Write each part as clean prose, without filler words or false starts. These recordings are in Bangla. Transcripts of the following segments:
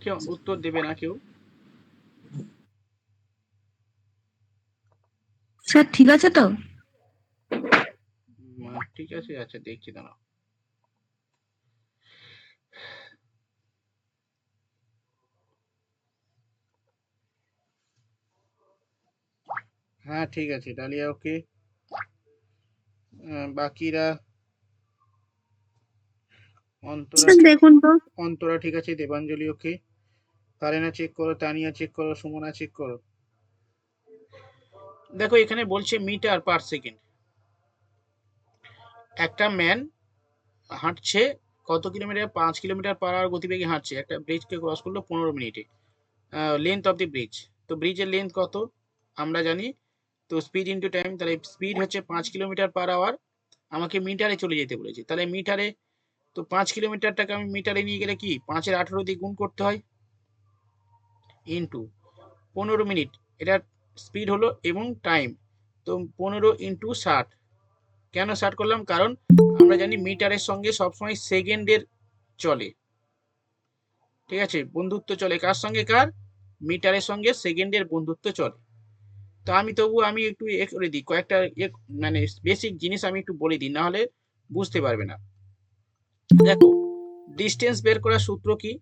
কেউ উত্তর দেবে না কেউ? স্যার ঠিক আছে তো? ঠিক আছে, আচ্ছা দেখছি দাঁড়াও। হ্যাঁ ঠিক আছে, ডালিয়া ওকে। বাকিরা অন্তরা ঠিক, দেখুন তো। অন্তরা ঠিক আছে, দেবাঞ্জলি ওকে, কারেনা চেক করো, তানিয়া চেক করো, সুমনা চেক করো। দেখো এখানে বলছে মিটার পার সেকেন্ড। একটা ম্যান হাঁটছে কত কিলোমিটার, 5 কিলোমিটার পার আওয়ার গতিবেগে হাঁটছে, একটা ব্রিজকে ক্রস করলো 15 মিনিটে। লেন্থ অফ দি ব্রিজ, তো ব্রিজের লেন্থ কত আমরা জানি, তো স্পিড ইন্টু টাইম, তাহলে স্পিড হচ্ছে 5 কিলোমিটার পার আওয়ার, আমাকে মিটারে চলে যেতে বলেছে, তাহলে মিটারে, তো 5 কিলোমিটারটাকে আমি মিটারে নিয়ে গেলে কি 5-18 দিয়ে গুণ করতে হয়, ইন্টু 15 মিনিট, এটা স্পিড হলো, এবং টাইম, তো 15 × 60। কেন 60 করলাম, কারণ আমরা জানি মিটারের সঙ্গে সবসময় সেকেন্ডের চলে, ঠিক আছে, বন্ধুত্ব চলে, কার সঙ্গে, কার, মিটারের সঙ্গে সেকেন্ডের বন্ধুত্ব চলে। তো আমি তবু আমি একটু করে দিই কয়েকটা মানে বেসিক জিনিস আমি একটু বলে দিই, না হলে বুঝতে পারবে না। দেখো ডিস্টেন্স বের করার সূত্র কি,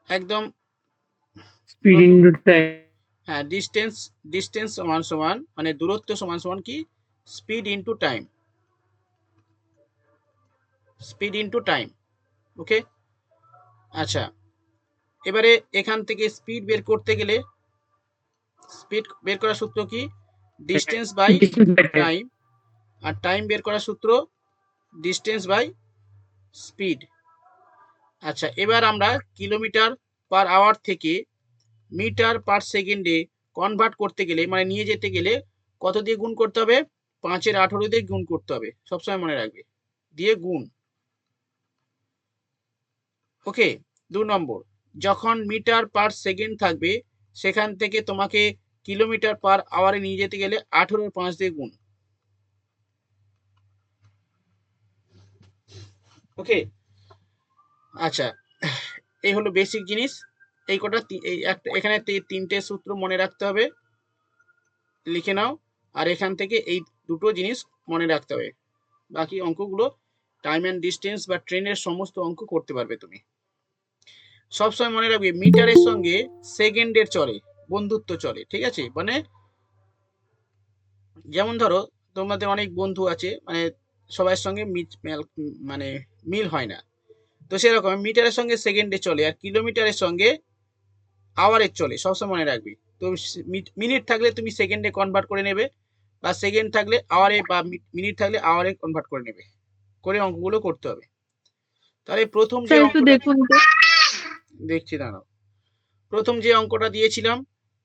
একদম স্পিড ইনটু টাইম। হ্যাঁ, ডিস্টেন্স, ডিস্টেন্স সমান সমান মানে দূরত্ব সমান সমান কি, speed into time, speed into time, okay. আচ্ছা, এবারে এখান থেকে স্পিড বের করতে গেলে, স্পিড বের করার সূত্র কি, ডিস্টেন্স বাই টাইম, আর টাইম বের করার সূত্র ডিস্টেন্স বাই স্পিড। আচ্ছা, এবার আমরা কিলোমিটার পার আওয়ার থেকে মিটার পার সেকেন্ডে কনভার্ট করতে গেলে, মানে নিয়ে যেতে গেলে কত দিয়ে গুণ করতে হবে, 5-18 দিয়ে গুণ করতে হবে, সবসময় মনে রাখবে, দিয়ে গুণ, ওকে। 2 নম্বর, যখন মিটার পার সেকেন্ড থাকবে সেখান থেকে তোমাকে কিলোমিটার পার আওয়ারে নিয়ে যেতে গেলে 18-5 দিয়ে গুণ, ওকে। আচ্ছা, এই হলো বেসিক জিনিস, এই কটা এই একটা এখানে তিনটে সূত্র মনে রাখতে হবে, লিখে নাও, আর এখান থেকে এই দুটো জিনিস মনে রাখতে হবে, বাকি অঙ্কগুলো টাইম অ্যান্ড ডিস্টেন্স বা ট্রেনের সমস্ত অঙ্ক করতে পারবে তুমি। সবসময় মনে রাখবে মিটারের সঙ্গে সেকেন্ডের চলে, বন্ধুত্ব চলে, ঠিক আছে, মানে যেমন ধরো তোমাদের অনেক বন্ধু আছে, মানে সবার সঙ্গে মানে মিল হয় না, তো সেরকম মিটারের সঙ্গে সেকেন্ডে চলে, আর কিলোমিটারের সঙ্গে আওয়ারের চলে, সবসময় মনে রাখবি। তো মিনিট থাকলে তুমি সেকেন্ডে কনভার্ট করে নেবে, বা সেকেন্ড থাকলে আওয়ারে, বা মিনিট থাকলে আওয়ারে কনভার্ট করে নেবে, করে অঙ্কগুলো করতে হবে। তাহলে প্রথম যে স্যার একটু অঙ্কটা, দেখুন তো। দেখছি দাঁড়াও, প্রথম যে অঙ্কটা দিয়েছিলাম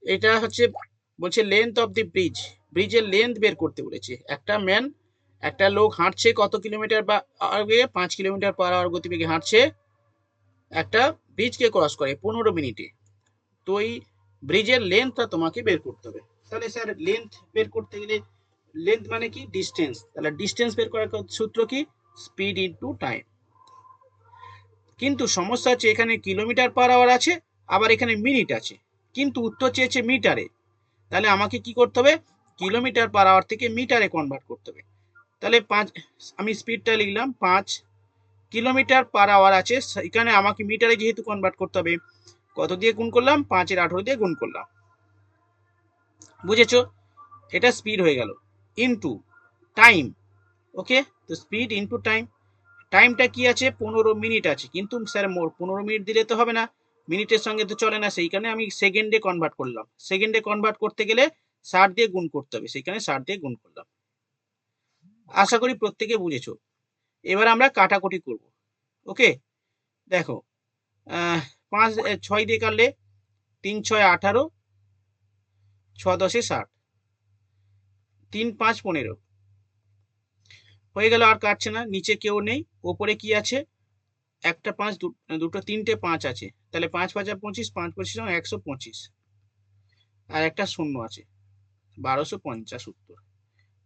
এটা হচ্ছে, বলছে লেন্থ অফ দি ব্রিজ, ব্রিজের লেন্থ বের করতে বলেছে, একটা ম্যান, একটা লোক হাঁটছে কত কিলোমিটার বা আওয়ারে, 5 কিলোমিটার পার আওয়ার গতিবেগে হাঁটছে, একটা ব্রিজকে ক্রস করে 15 মিনিটে, তো এই ব্রিজের লেন্থটা তোমাকে বের করতে হবে। তাহলে স্যার লেন্থ বের করতে গেলে, লেন্থ মানে কি, ডিস্টেন্স, তাহলে ডিস্টেন্স বের করার সূত্র কি, স্পিড ইনটু টাইম। কিন্তু সমস্যা হচ্ছে এখানে কিলোমিটার পার আওয়ার আছে, আবার এখানে মিনিট আছে, কিন্তু উত্তর চেয়েছে মিটারে, তাহলে আমাকে কি করতে হবে, কিলোমিটার পার আওয়ার থেকে মিটারে কনভার্ট করতে হবে। তাহলে আমি স্পিডটা লিখলাম 5 কিলোমিটার পার আওয়ার আছে, এখানে আমাকে মিটারে যেহেতু কনভার্ট করতে হবে, কত দিয়ে গুণ করলাম, 5-18 দিয়ে গুণ করলাম, বুঝেছো, এটা স্পিড হয়ে গেল, ইনটু টাইম, ওকে। তো স্পিড ইনটু টাইম, টাইমটা কি আছে, 15 মিনিট আছে, কিন্তু স্যার মোর 15 মিনিট দিলে তো হবে না, মিনিটের সঙ্গে তো চলে না, সেই কারণে আমি সেকেন্ডে কনভার্ট করলাম, সেকেন্ডে কনভার্ট করতে গেলে 60 দিয়ে গুণ করতে হবে, সেইখানে 60 দিয়ে গুণ করলাম। আশা করি প্রত্যেকে বুঝেছো। এবার আমরা কাটাকুটি করব, ওকে। দেখো 5-6 দিয়ে কাটলে 3-6-18, 6-10-60, 3-5-15 হয়ে গেল, আর কাটছে না, নিচে কেউ নেই, ওপরে কি আছে, একটা 5, দুটো 3টে 5 আছে, তাহলে 5-5-25, 5-25 125, আর একটা শূন্য আছে, 1250 উত্তর,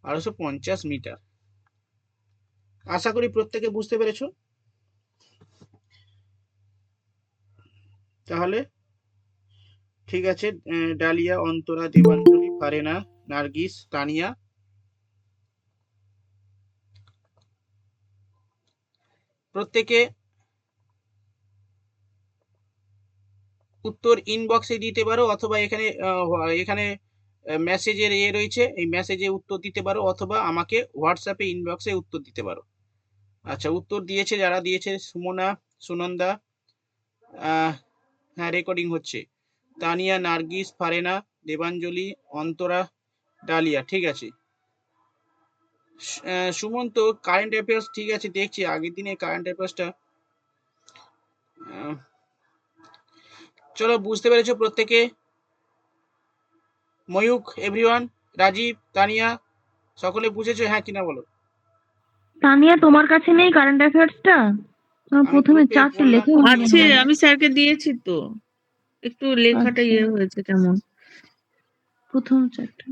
1250 মিটার। আশা করি প্রত্যেকে বুঝতে পেরেছো। তাহলে ঠিক আছে, ডালিয়া, অন্তরা, দেবাঞ্জলি, ফারেনা, নার্গিস, তানিয়া, প্রত্যেকে উত্তর ইনবক্সে দিতে পারো, অথবা এখানে এখানে মেসেজের রয়েছে, এই মেসেজে উত্তর দিতে পারো, অথবা আমাকে হোয়াটসঅ্যাপে ইনবক্সে উত্তর দিতে পারো। আচ্ছা, উত্তর দিয়েছে যারা দিয়েছে, সুমনা, সুনন্দা, হ্যাঁ রেকর্ডিং হচ্ছে, তানিয়া, নার্গিস, ফারেনা, দেবাঞ্জলি, অন্তরা, ডালিয়া, ঠিক আছে। সুমন্ত, কারেন্ট অ্যাফেয়ার্স ঠিক আছে, দেখছি আগের দিনে কারেন্ট অ্যাফেয়ার্সটা। চলো, বুঝতে পেরেছো প্রত্যেকে? ময়ূক, এভরিওয়ান, রাজীব, তানিয়া, সকলে বুঝেছো হ্যাঁ কিনা বলো? তানিয়া, তোমার কাছে নেই কারেন্ট অ্যাফেয়ার্সটা? আমি প্রথমে গ্রুপে চারটে বললাম। লেখা আছে, আমি স্যারকে দিয়েছি তো, একটু লেখাটা আচ্ছা, ইয়ে হয়েছে কেমন। প্রথম চারটে।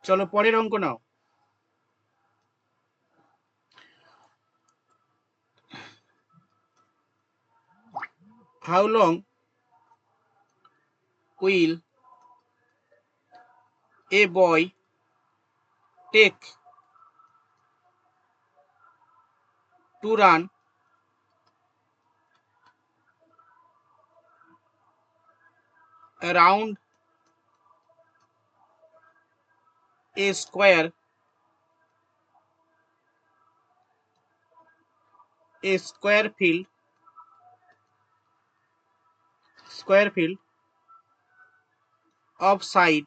চলো পরের অঙ্ক নাও। How long will a boy take to run around a square field of side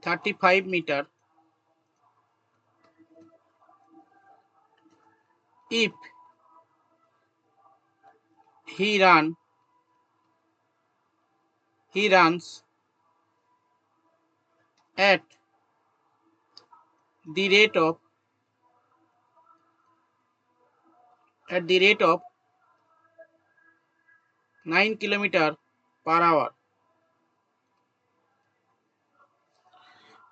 35 meter if he runs at the rate of 9 km/h।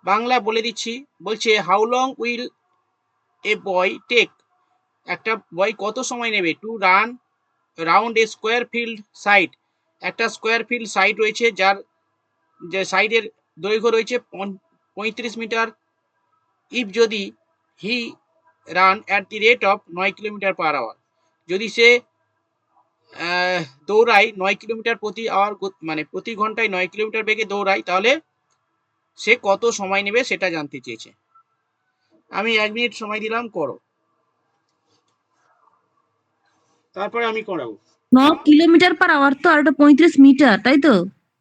বাংলা বলে দিচ্ছি, বলছে how long will a boy take, একটা বয় কত সময় নেবে, to run round a square field side, একটা স্কোয়ার ফিল্ড সাইড রয়েছে যার যে সাইডের দৈর্ঘ্য রয়েছে 35 মিটার, ইফ যদি he run at the rate of 9 km/h, যদি সে দৌড়ায় 9 কিলোমিটার প্রতি আওয়ার, মানে প্রতি ঘন্টায় 9 কিলোমিটার বেগে দৌড়ায়, তাহলে সে কত সময় নেবে সেটা জানতে চেয়েছে। আমি 1 মিনিট সময় দিলাম, করো, তারপরে আমি করাবো। 9 কিলোমিটার/আওয়ার তো, আর ওটা 35 মিটার, তাই তো?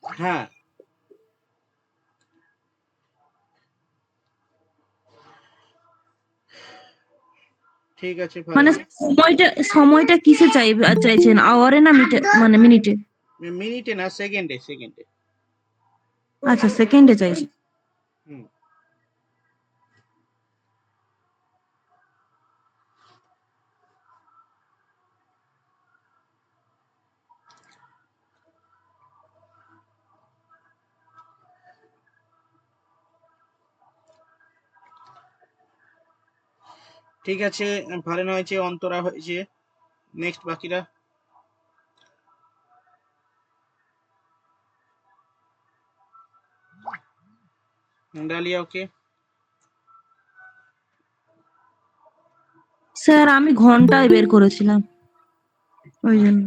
হ্যাঁ, ঠিক আছে, মানে সময়টা কিসে চাইছেন, আওয়ারে না মিটার, মানে মিনিটে? মিনিটে না, সেকেন্ডে। আচ্ছা, সেকেন্ডে চাইছেন। হুম, ঠিক আছে, ভালো না হয়েছে, অন্তরা হয়েছে, নেক্সট বাকিরা। ডালিয়া ওকে। স্যার, আমি ঘন্টায় বের করেছিলাম, ওই জন্য।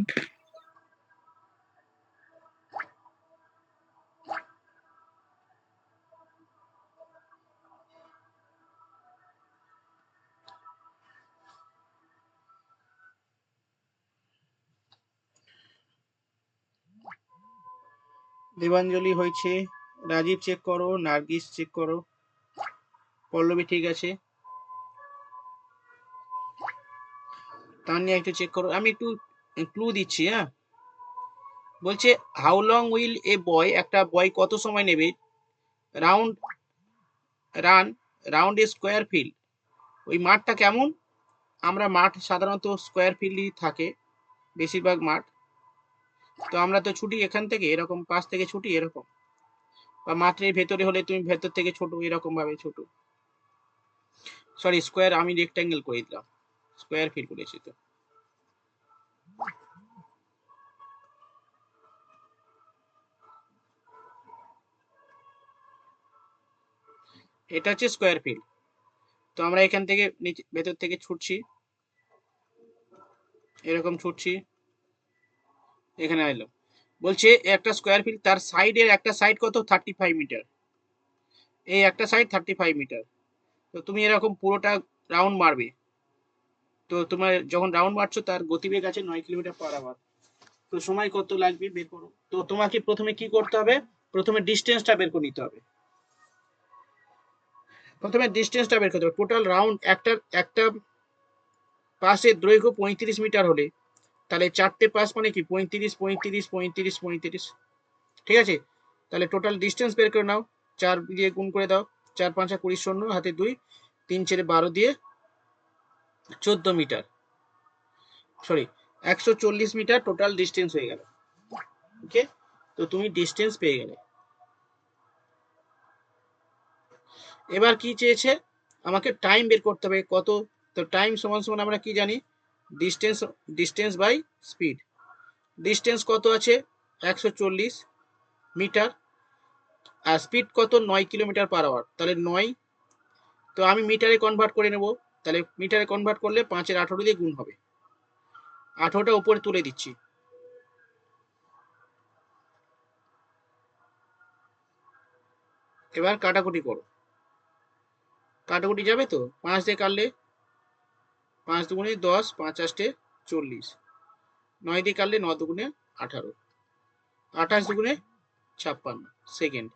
দেবাঞ্জলি হয়েছে, রাজীব চেক করো, নার্গিস চেক করো, পল্লবী ঠিক আছে, তানিয়া একটু চেক করো, আমি একটু ক্লু দিচ্ছি। হ্যাঁ, বলছে হাউ লং উইল এ বয়, একটা বয় কত সময় নেবে, round run round a square field, ওই মাঠটা কেমন, আমরা মাঠ সাধারণত স্কোয়ার ফিল্ডই থাকে বেশিরভাগ মাঠ, তো আমরা তো ছুটি এখান থেকে এরকম পাশ থেকে ছুটি এরকম, বা মাঠের ভেতরে হলে তুমি ভেতর থেকে ছোট, এরকম ভাবে ছোট। সরি স্কোয়ার, আমি রেক্ট্যাঙ্গেল করে দিলাম, স্কোয়ার ফিট করেছি। তো এটা হচ্ছে স্কোয়ার ফিট। তো আমরা এখান থেকে নিচে ভেতর থেকে ছুটছি, এরকম ছুটছি, এখানে এলাম। বলছে একটা স্কোয়ার ফিট, তার সাইডের একটা সাইড কত, 35 মিটার, এই একটা সাইড 35 মিটার। তো তুমি এরকম পুরোটা রাউন্ড মারবে। তো তোমার যখন রাউন্ড মারছো তার গতিবেগ আছে 9 কিলোমিটার পার আওয়ার। তো সময় কত লাগবে বের করো। তো তোমাকে প্রথমে কি করতে হবে, প্রথমে ডিস্টেন্সটা বের করে নিতে হবে। প্রথমে ডিস্টেন্সটা বের করতে হবে। টোটাল রাউন্ড একটা একটা পাসের দৈর্ঘ্য 35 মিটার হলে তাহলে চারটে পাস মানে কি 35 35 35 35, ঠিক আছে। তাহলে টোটাল ডিস্টেন্স বের করে নাও, 4 দিয়ে গুণ করে দাও, 4 5 20 শূন্য হাতে 2, 3 4 12 দিয়ে 14 metre, sorry 140 metre total distance হয়ে গেল। ওকে, তো তুমি ডিস্টেন্স পেয়ে গেলে। এবার কি চেয়েছে, আমাকে টাইম বের করতে হবে কত। তো টাইম সমান সমান আমরা কি জানি, distance distance by speed. Distance কত আছে 140 মিটার, আর স্পিড কত 9 কিলোমিটার পার আওয়ার, তাহলে 9, তো আমি মিটারে কনভার্ট করে নেব। তাহলে মিটারে কনভার্ট করলে 5 এর 18 দিয়ে গুণ হবে, 18টা উপরে তুলে দিচ্ছি। এবার কাটাকুটি করো, কাটাকুটি যাবে তো, 5 দিয়ে কাটলে 5 দুগুণে 10, 5 8 40, 9 দিয়ে কাটলে 9 দুগুণে 18, 28 দুগুণে 56 সেকেন্ড।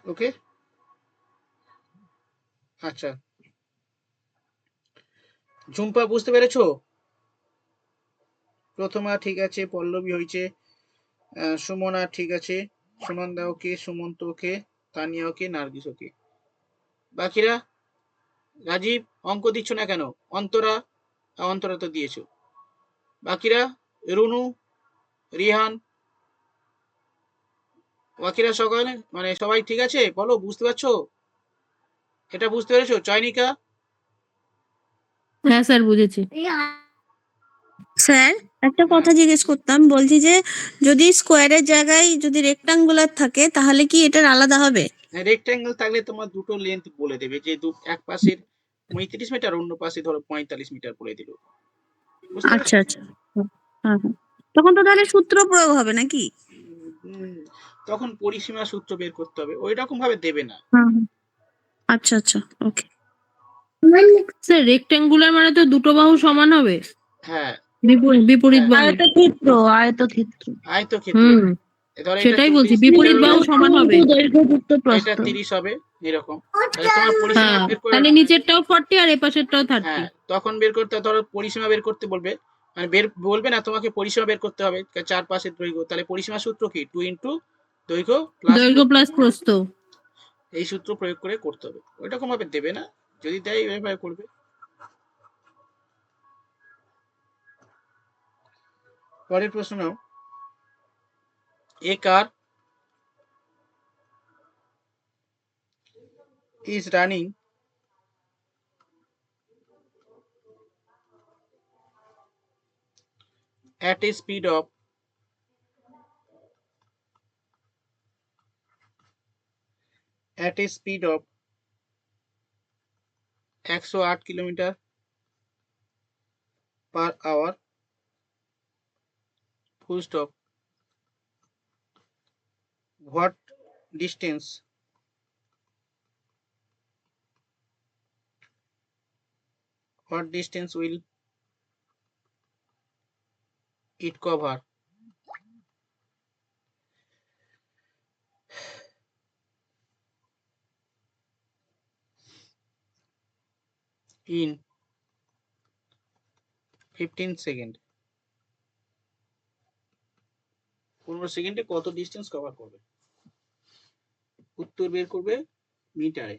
ওকে, আচ্ছা ঝুম্পা বুঝতে পেরেছো? প্রথমা ঠিক আছে, পল্লবী হয়েছে, সুমনা ঠিক আছে, সুনন্দা ওকে, সুমন্ত ওকে, তানিয়া ওকে, নার্গিস ওকে। বাকিরা, রাজীব অঙ্ক দিচ্ছ না কেন? অন্তরা, অন্তরা তো দিয়েছো। বাকিরা, রুনু, রিহান, বাকিরা সকালে মানে সবাই ঠিক আছে? বলো বুঝতে পারছো? এটা বুঝতে পেরেছো? চয়নিকা, হ্যাঁ স্যার বুঝেছি। স্যার একটা হ্যাঁ, কথা জিজ্ঞেস করতাম, বলছি যে যদি স্কোয়ারের জায়গায় যদি রেক্টাঙ্গুলার থাকে তাহলে কি এটার আলাদা হবে? রেক্ট্যাঙ্গেল থাকলে তোমার দুটো লেন্থ বলে দেবে, যে এক পাশের 35 মিটার, অন্য পাশে ধরো 45 মিটার বলে দিল। বুঝতে আচ্ছা পেরেছো? আচ্ছা, হ্যাঁ হ্যাঁ। তখন তো তাহলে সূত্র প্রয়োগ হবে নাকি? উম, তখন পরিসীমা সূত্র বের করতে হবে, ওই রকম ভাবে দেবে না। হ্যাঁ হ্যাঁ। আচ্ছা আচ্ছা, ওকে। স্যার রেক্ট্যাঙ্গুলার মানে তো দুটো বাহু সমান হবে, হ্যাঁ, বিপরীত বিপরীত হ্যাঁ, বাহু। আয়তক্ষেত্র, আয়তক্ষেত্র। আয়তক্ষেত্র। হুম, ধরো এটা সেটাই বলছি 40, এটা বিপরীত বাহু সমান হবে। দৈর্ঘ্যযুক্ত এটা প্রস্থ। 30 হবে, এরকম। তাহলে তোমার পরিসীমা হ্যাঁ, বের করে, তাহলে নিচেরটাও 40 আর এপাশেরটাও 30। হ্যাঁ তখন বের করতে, ধরো পরিসীমা বের করতে বলবে, মানে বের বলবে না তোমাকে, পরিসীমা বের করতে হবে চার পাশের দৈর্ঘ্য। তাহলে পরিসীমা সূত্র কি, 2 ইন্টু দৈর্ঘ্য প্লাস দৈর্ঘ্য প্রস্থ। প্লাস প্রস্থ। এই সূত্র প্রয়োগ করে করতে হবে, ওইরকম ভাবে দেবে না, যদি দেয় এইভাবে করবে। পরের প্রশ্ন নাও। A car is running at a speed of 108 kilometre per hour, full stop. What distance what distance will it cover in 15 second? 15 সেকেন্ডে কত ডিস্টেন্স কভার করবে? উত্তর বের করবে মিটারে।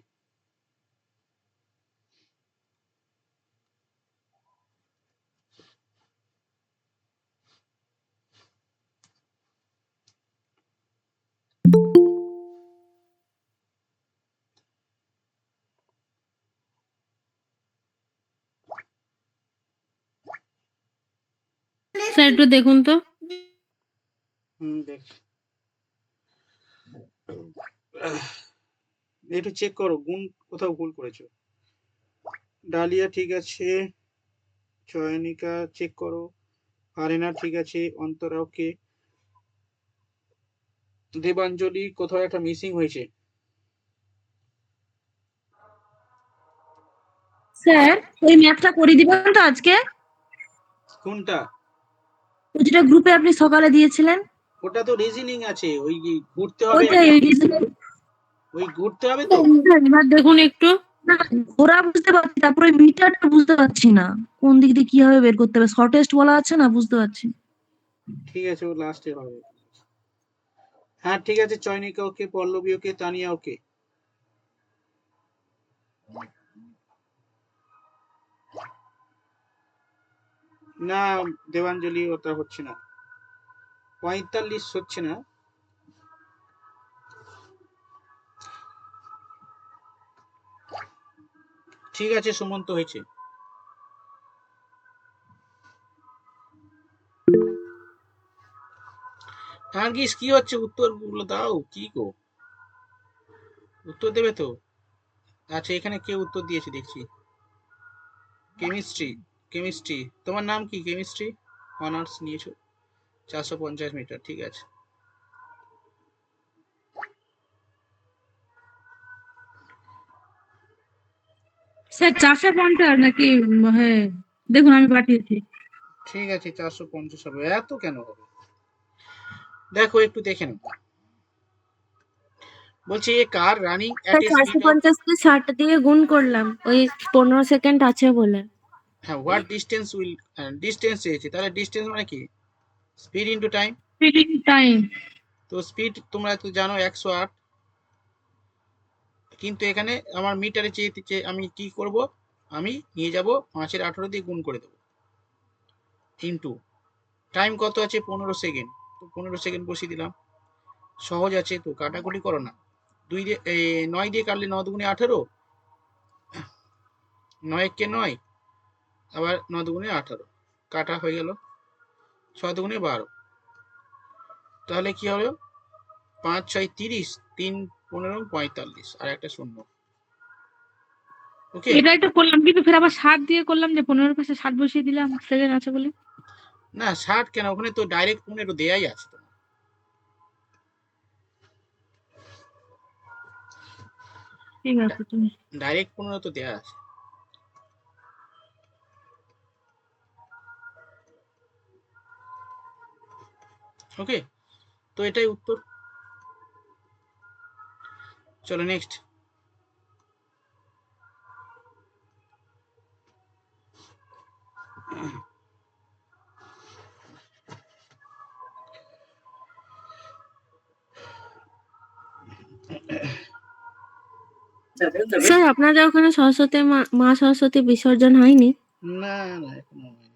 স্যার একটু দেখুন তো। দেখ, একটু চেক করো গুণ কোথাও ভুল করেছো। ডালিয়া ঠিক আছে, চয়নিকা চেক করো, আরেনা ঠিক আছে, অন্তরা ওকে, দেবাঞ্জলি কোথাও একটা মিসিং হয়েছে। স্যার ওই ম্যাথটা করে দিবেন তো আজকে, কোনটা? ওই যেটা গ্রুপে আপনি সকালে দিয়েছিলেন। ওটা তো রিজনিং আছে, ওই ঘুরতে হবে, ওইটাই ওই reasoning। ওই ঘুরতে হবে তো। এবার দেখুন একটু। না, ওরা বুঝতে পারছি, তারপরে মিটারটা বুঝতে পারছি না কোন দিক দিয়ে কিভাবে বের করতে হবে, শর্টেস্ট বলা আছে না, বুঝতে পারছি। ঠিক আছে, ও লাস্টে হবে। হ্যাঁ ঠিক আছে, চয়নিকা ওকে, পল্লবী ওকে, তানিয়া ওকে। না দেবাঞ্জলি ওটা হচ্ছে না, 45 হচ্ছে না। ঠিক আছে, সুমন্ত হয়েছে। নার্গিস কি হচ্ছে, উত্তর গুলো দাও, কি গো উত্তর দেবে তো? আচ্ছা এখানে কে উত্তর দিয়েছে দেখছি, কেমিস্ট্রি। কেমিস্ট্রি, তোমার নাম কি? কেমিস্ট্রি অনার্স নিয়েছো, 450 মিটার, ঠিক আছে। স্যার 450 নাকি? হ্যাঁ দেখুন আমি পাঠিয়েছি। ঠিক আছে, 450 হবে, এত কেন হবে? দেখো একটু দেখে নাও, বলছে এ কার রানিং স্যার অ্যাট এ চারশো স্পিড অফ, পঞ্চাশকে 60 দিয়ে গুণ করলাম ওই 15 সেকেন্ড আছে বলে। হ্যাঁ হোয়াট ডিস্টেন্স উইল, ডিস্টেন্স চেয়েছে, তাহলে ডিস্টেন্স মানে কি? Speed into time. Fitting time. তো স্পিড তোমরা তো জানো 108, কিন্তু এখানে আমার মিটারে চেয়ে আমি কি করব, আমি নিয়ে যাব 5-18 দিয়ে গুণ করে দেবো, ইনটু টাইম কত আছে 15 সেকেন্ড, তো 15 সেকেন্ড বসিয়ে দিলাম। সহজ আছে তো, কাটাকুটি করো না। 9 দিয়ে কাটলে 9 দুগুণে 18, 9 কে 9, আবার 9 দুগুণে 18, কাটা হয়ে গেল। 6 দুগুণে 12, তাহলে কি হলো 5 6 30, 3 15 45, আর একটা শূন্য। ওকে, এটা একটা করলাম কিন্তু ফের আবার 7 দিয়ে করলাম, যে 15 পাশে 7 বসিয়ে দিলাম সেকেন্ড আছে বলে। না 60 কেন, ওখানে তো ডাইরেক্ট 15 দেয়াই আছে তো, ঠিক আছে তুমি। ডাইরেক্ট 15 তো দেয়া আছে। ওকে, তো এটাই উত্তর। চলো নেক্সট। স্যার আপনাদের ওখানে সরস্বতী মা সরস্বতী বিসর্জন হয়নি? না না এখনো হয়নি।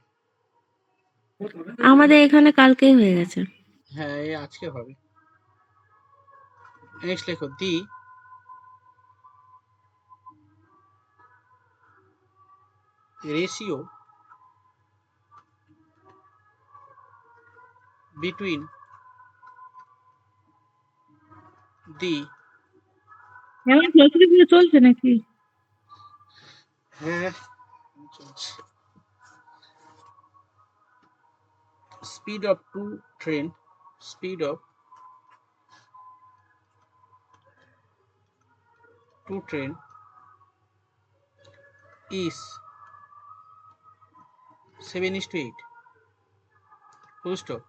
আমাদের এখানে কালকেই হয়ে গেছে। হ্যাঁ এই আজকে হবে। নেক্সট লেখো, দি রেশিও বিটুইন দি, এখন সরস্বতী পুজো চলছে নাকি? হ্যাঁ চলছে, speed of to train, speed of to train is 7:8, full stop.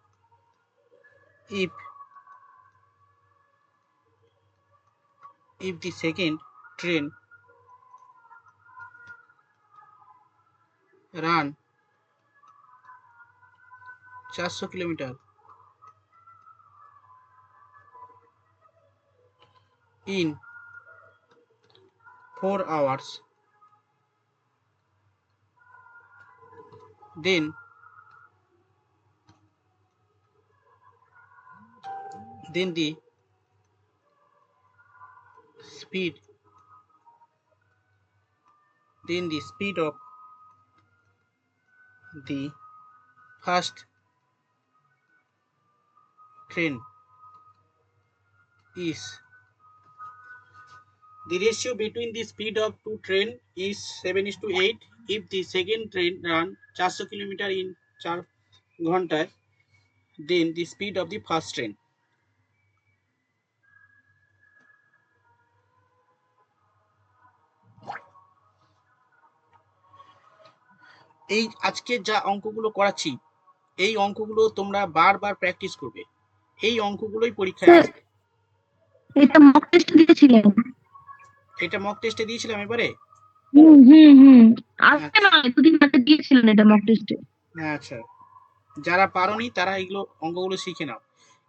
If the second train run 400 kilometer in 4 hours, then the speed of the first train is the ratio between the speed of two train is 7:8 if the second train run 400 km in 4 ঘন্টায় then the speed of the first train. এই আজকে যা অঙ্কগুলো করাচ্ছি এই অঙ্কগুলো তোমরা বারবার প্র্যাকটিস করবে, এই অঙ্কগুলোই পরীক্ষায় স্যার আসবে। এটা মক টেস্ট দিয়েছিলেন? এটা মক টেস্টে দিয়েছিলাম এবারে। আজকে আচ্ছা নয়, দুদিন আগে দিয়েছিলেন এটা মক টেস্টে। আচ্ছা, যারা পারোনি তারা এগুলো অঙ্কগুলো শিখে নাও।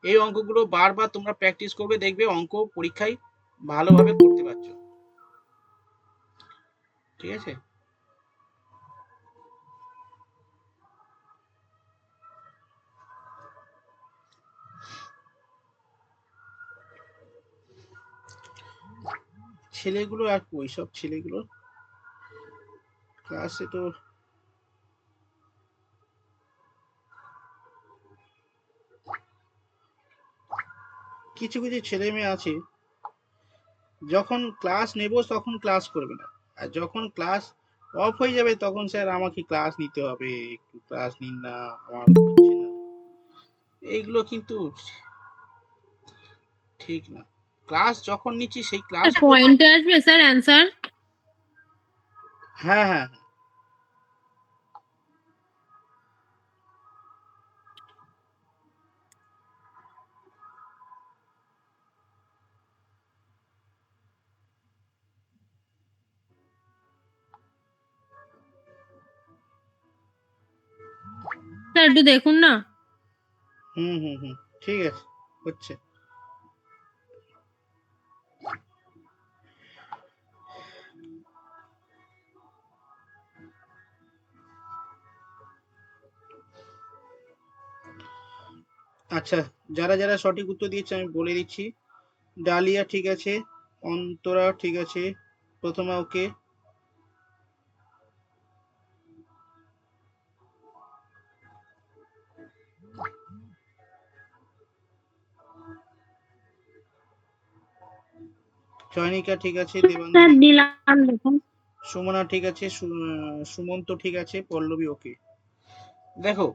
এই অঙ্কগুলো বারবার তোমরা প্র্যাকটিস করবে, দেখবে অঙ্ক পরীক্ষায় ভালোভাবে করতে পারছো। ঠিক আছে, ছেলেগুলো আর কই, সব ছেলেগুলো ক্লাসে তো কিছু কিছু ছেলে মেয়ে আছে যখন ক্লাস নেব তখন ক্লাস করবে না, আর যখন ক্লাস অফ হয়ে যাবে তখন স্যার আমাকে ক্লাস নিতে হবে, একটু ক্লাস নিন না, আমার হচ্ছে না। এইগুলো কিন্তু ঠিক না। ক্লাস যখন নিচ্ছি সেই ক্লাস পয়েন্টে আসবে স্যার অ্যান্সার? হ্যাঁ হ্যাঁ হ্যাঁ। স্যার একটু দেখুন না। হুম, ঠিক আছে, হচ্ছে। আচ্ছা, যারা যারা সঠিক উত্তর দিয়েছে আমি বলে দিচ্ছি। ডালিয়া ঠিক আছে, অন্তরা ঠিক আছে, প্রথমা ওকে, চয়নিকা ঠিক আছে, স্যার দেবাঞ্জলি, দিলাম দেখুন। সুমনা ঠিক আছে, সুমন্ত ঠিক আছে, পল্লবী ওকে। দেখো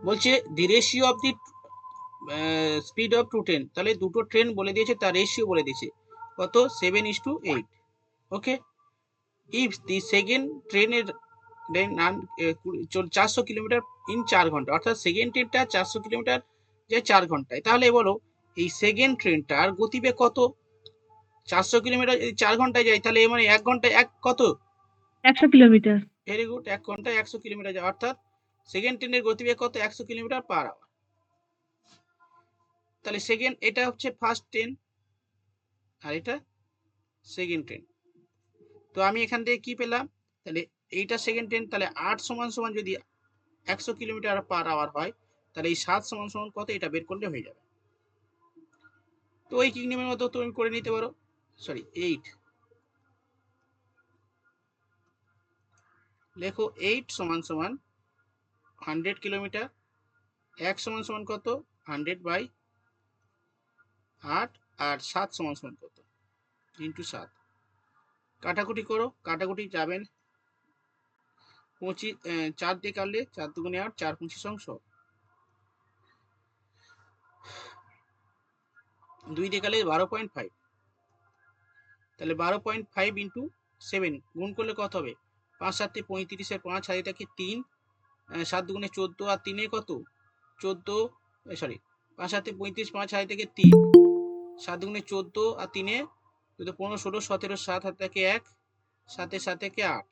বলছে the ratio of the speed of to train, তাহলে দুটো ট্রেন বলে দিয়েছে, তার রেশিও বলে দিয়েছে কত, 7:8। ওকে, ইফ দি সেকেন্ড ট্রেনের রান 400 কিলোমিটার ইন 4 ঘন্টা, অর্থাৎ সেকেন্ড ট্রেনটা 400 কিলোমিটার যায় 4 ঘন্টায়, তাহলে বলো এই সেকেন্ড ট্রেনটার গতিবেগ কত? 400 কিলোমিটার যদি 4 ঘন্টায় যায় তাহলে মানে 1 ঘন্টায় এক কত, 100 কিলোমিটার। ভেরি গুড, 1 ঘন্টায় 100 কিলোমিটার যায়, অর্থাৎ সেকেন্ড ট্রেনের গতিবেগ কত, 100 কিলোমিটার পার আওয়ার। তাহলে সেকেন্ড, এটা হচ্ছে ফার্স্ট ট্রেন আর এটা সেকেন্ড ট্রেন। তো আমি এখান থেকে কি পেলাম, তাহলে এইটা সেকেন্ড ট্রেন, তাহলে 8 সমান সমান যদি 100 কিলোমিটার পার আওয়ার হয় তাহলে এই 7 সমান সমান কত, এটা বের করলে হয়ে যাবে। তো ওই কিংডমের মতো তুমি করে নিতে পারো, সরি 8, লেখো 8 সমান সমান 100 কিলোমিটার, 1 সমান সমান কত 100/8, আর 7 সমান সমান কত ইন্টু 7, কাটাকুটি করো, কাটাকুটি যাবেন 25, 4 দিয়ে কাটলে 4 দুগুণে 8, 4 25 অংশ, 2 দিয়ে কাটলে 12.5, তাহলে 12.5 ইন্টু 7 গুণ করলে কত হবে, 5 7 35, 5 হাতে থাকে 3, 7 দুগুণে 14, আর 3 কত 14, সরি 5 7 35, 5 হাতে থেকে 3, 7 দুগুণে 14, আর 3 15 16 17, 7 হাতে থাকে 1, 7 7 থেকে 8,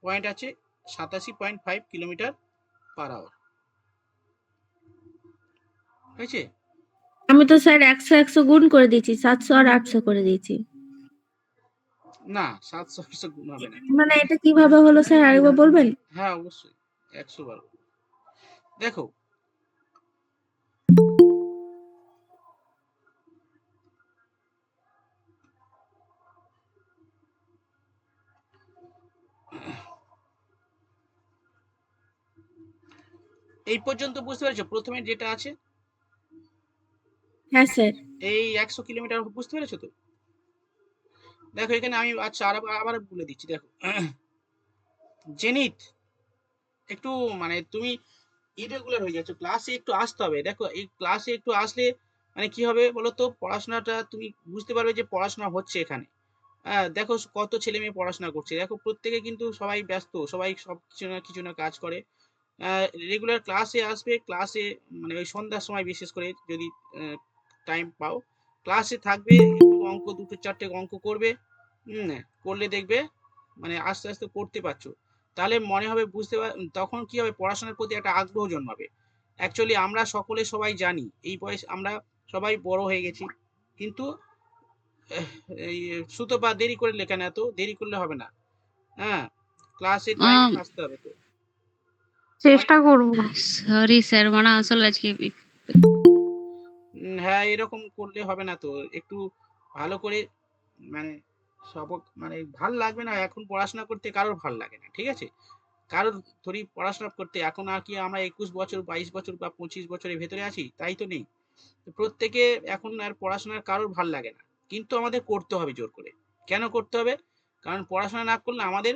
পয়েন্ট আছে 87.5 কিলোমিটার পার আওয়ার। হয়েছে? আমি তো স্যার 100 গুণ করে দিয়েছি, 700 আর 800 করে দিয়েছি। না, 700 800 গুণ হবে না। মানে এটা কিভাবে হলো স্যার আরেকবার বলবেন? হ্যাঁ অবশ্যই, 100 বার। দেখো এই পর্যন্ত বুঝতে পেরেছো? প্রথমে যেটা আছে হ্যাঁ স্যার। এই 100 কিলোমিটার বুঝতে পেরেছো তো? দেখো এখানে আমি আচ্ছা আবার বলে দিচ্ছি। দেখো জেনিথ একটু মানে তুমি ইরেগুলার হয়ে যাচ্ছে, ক্লাসে একটু আসতে হবে। দেখো এই ক্লাসে একটু আসলে মানে কি হবে বলো তো, পড়াশোনাটা তুমি বুঝতে পারবে যে পড়াশোনা হচ্ছে এখানে। হ্যাঁ, দেখো কত ছেলে মেয়ে পড়াশোনা করছে, দেখো প্রত্যেকে কিন্তু সবাই ব্যস্ত, সবাই সব কিছু না কাজ করে। রেগুলার ক্লাসে আসবে, ক্লাসে মানে ওই সন্ধ্যার সময় বিশেষ করে যদি টাইম পাও ক্লাসে থাকবে, একটু অঙ্ক দুটো চারটে অঙ্ক করবে। করলে দেখবে মানে আস্তে আস্তে করতে পারছো, তাহলে মনে হবে তখন কি হবে, পড়াশোনার প্রতি একটা আগ্রহ জন্মাবে। অ্যাকচুয়ালি আমরা সবাই জানি এই বয়স আমরা সবাই বড় হয়ে গেছি, কিন্তু এই সুতপা দেরি করে লেখা না, তো দেরি করলে হবে না। হ্যাঁ, ক্লাসে টাইমে আসতে হবে তো। চেষ্টা করবো। সরি স্যার, মানে আসলে আজকে হ্যাঁ, এরকম করলে হবে না তো। একটু ভালো করে মানে মানে ভাল লাগবে না, এখন পড়াশোনা করতে কারোর ভাল লাগে না, ঠিক আছে? কারোর ধরি পড়াশোনা করতে এখন আর কি আমরা 21 বছর 22 বছর বা 25 বছরের ভেতরে আছি, তাই তো নেই। তো প্রত্যেকে এখন আর পড়াশোনার কারোর ভাল লাগে না, কিন্তু আমাদের করতে হবে জোর করে। কেন করতে হবে? কারণ পড়াশোনা না করলে আমাদের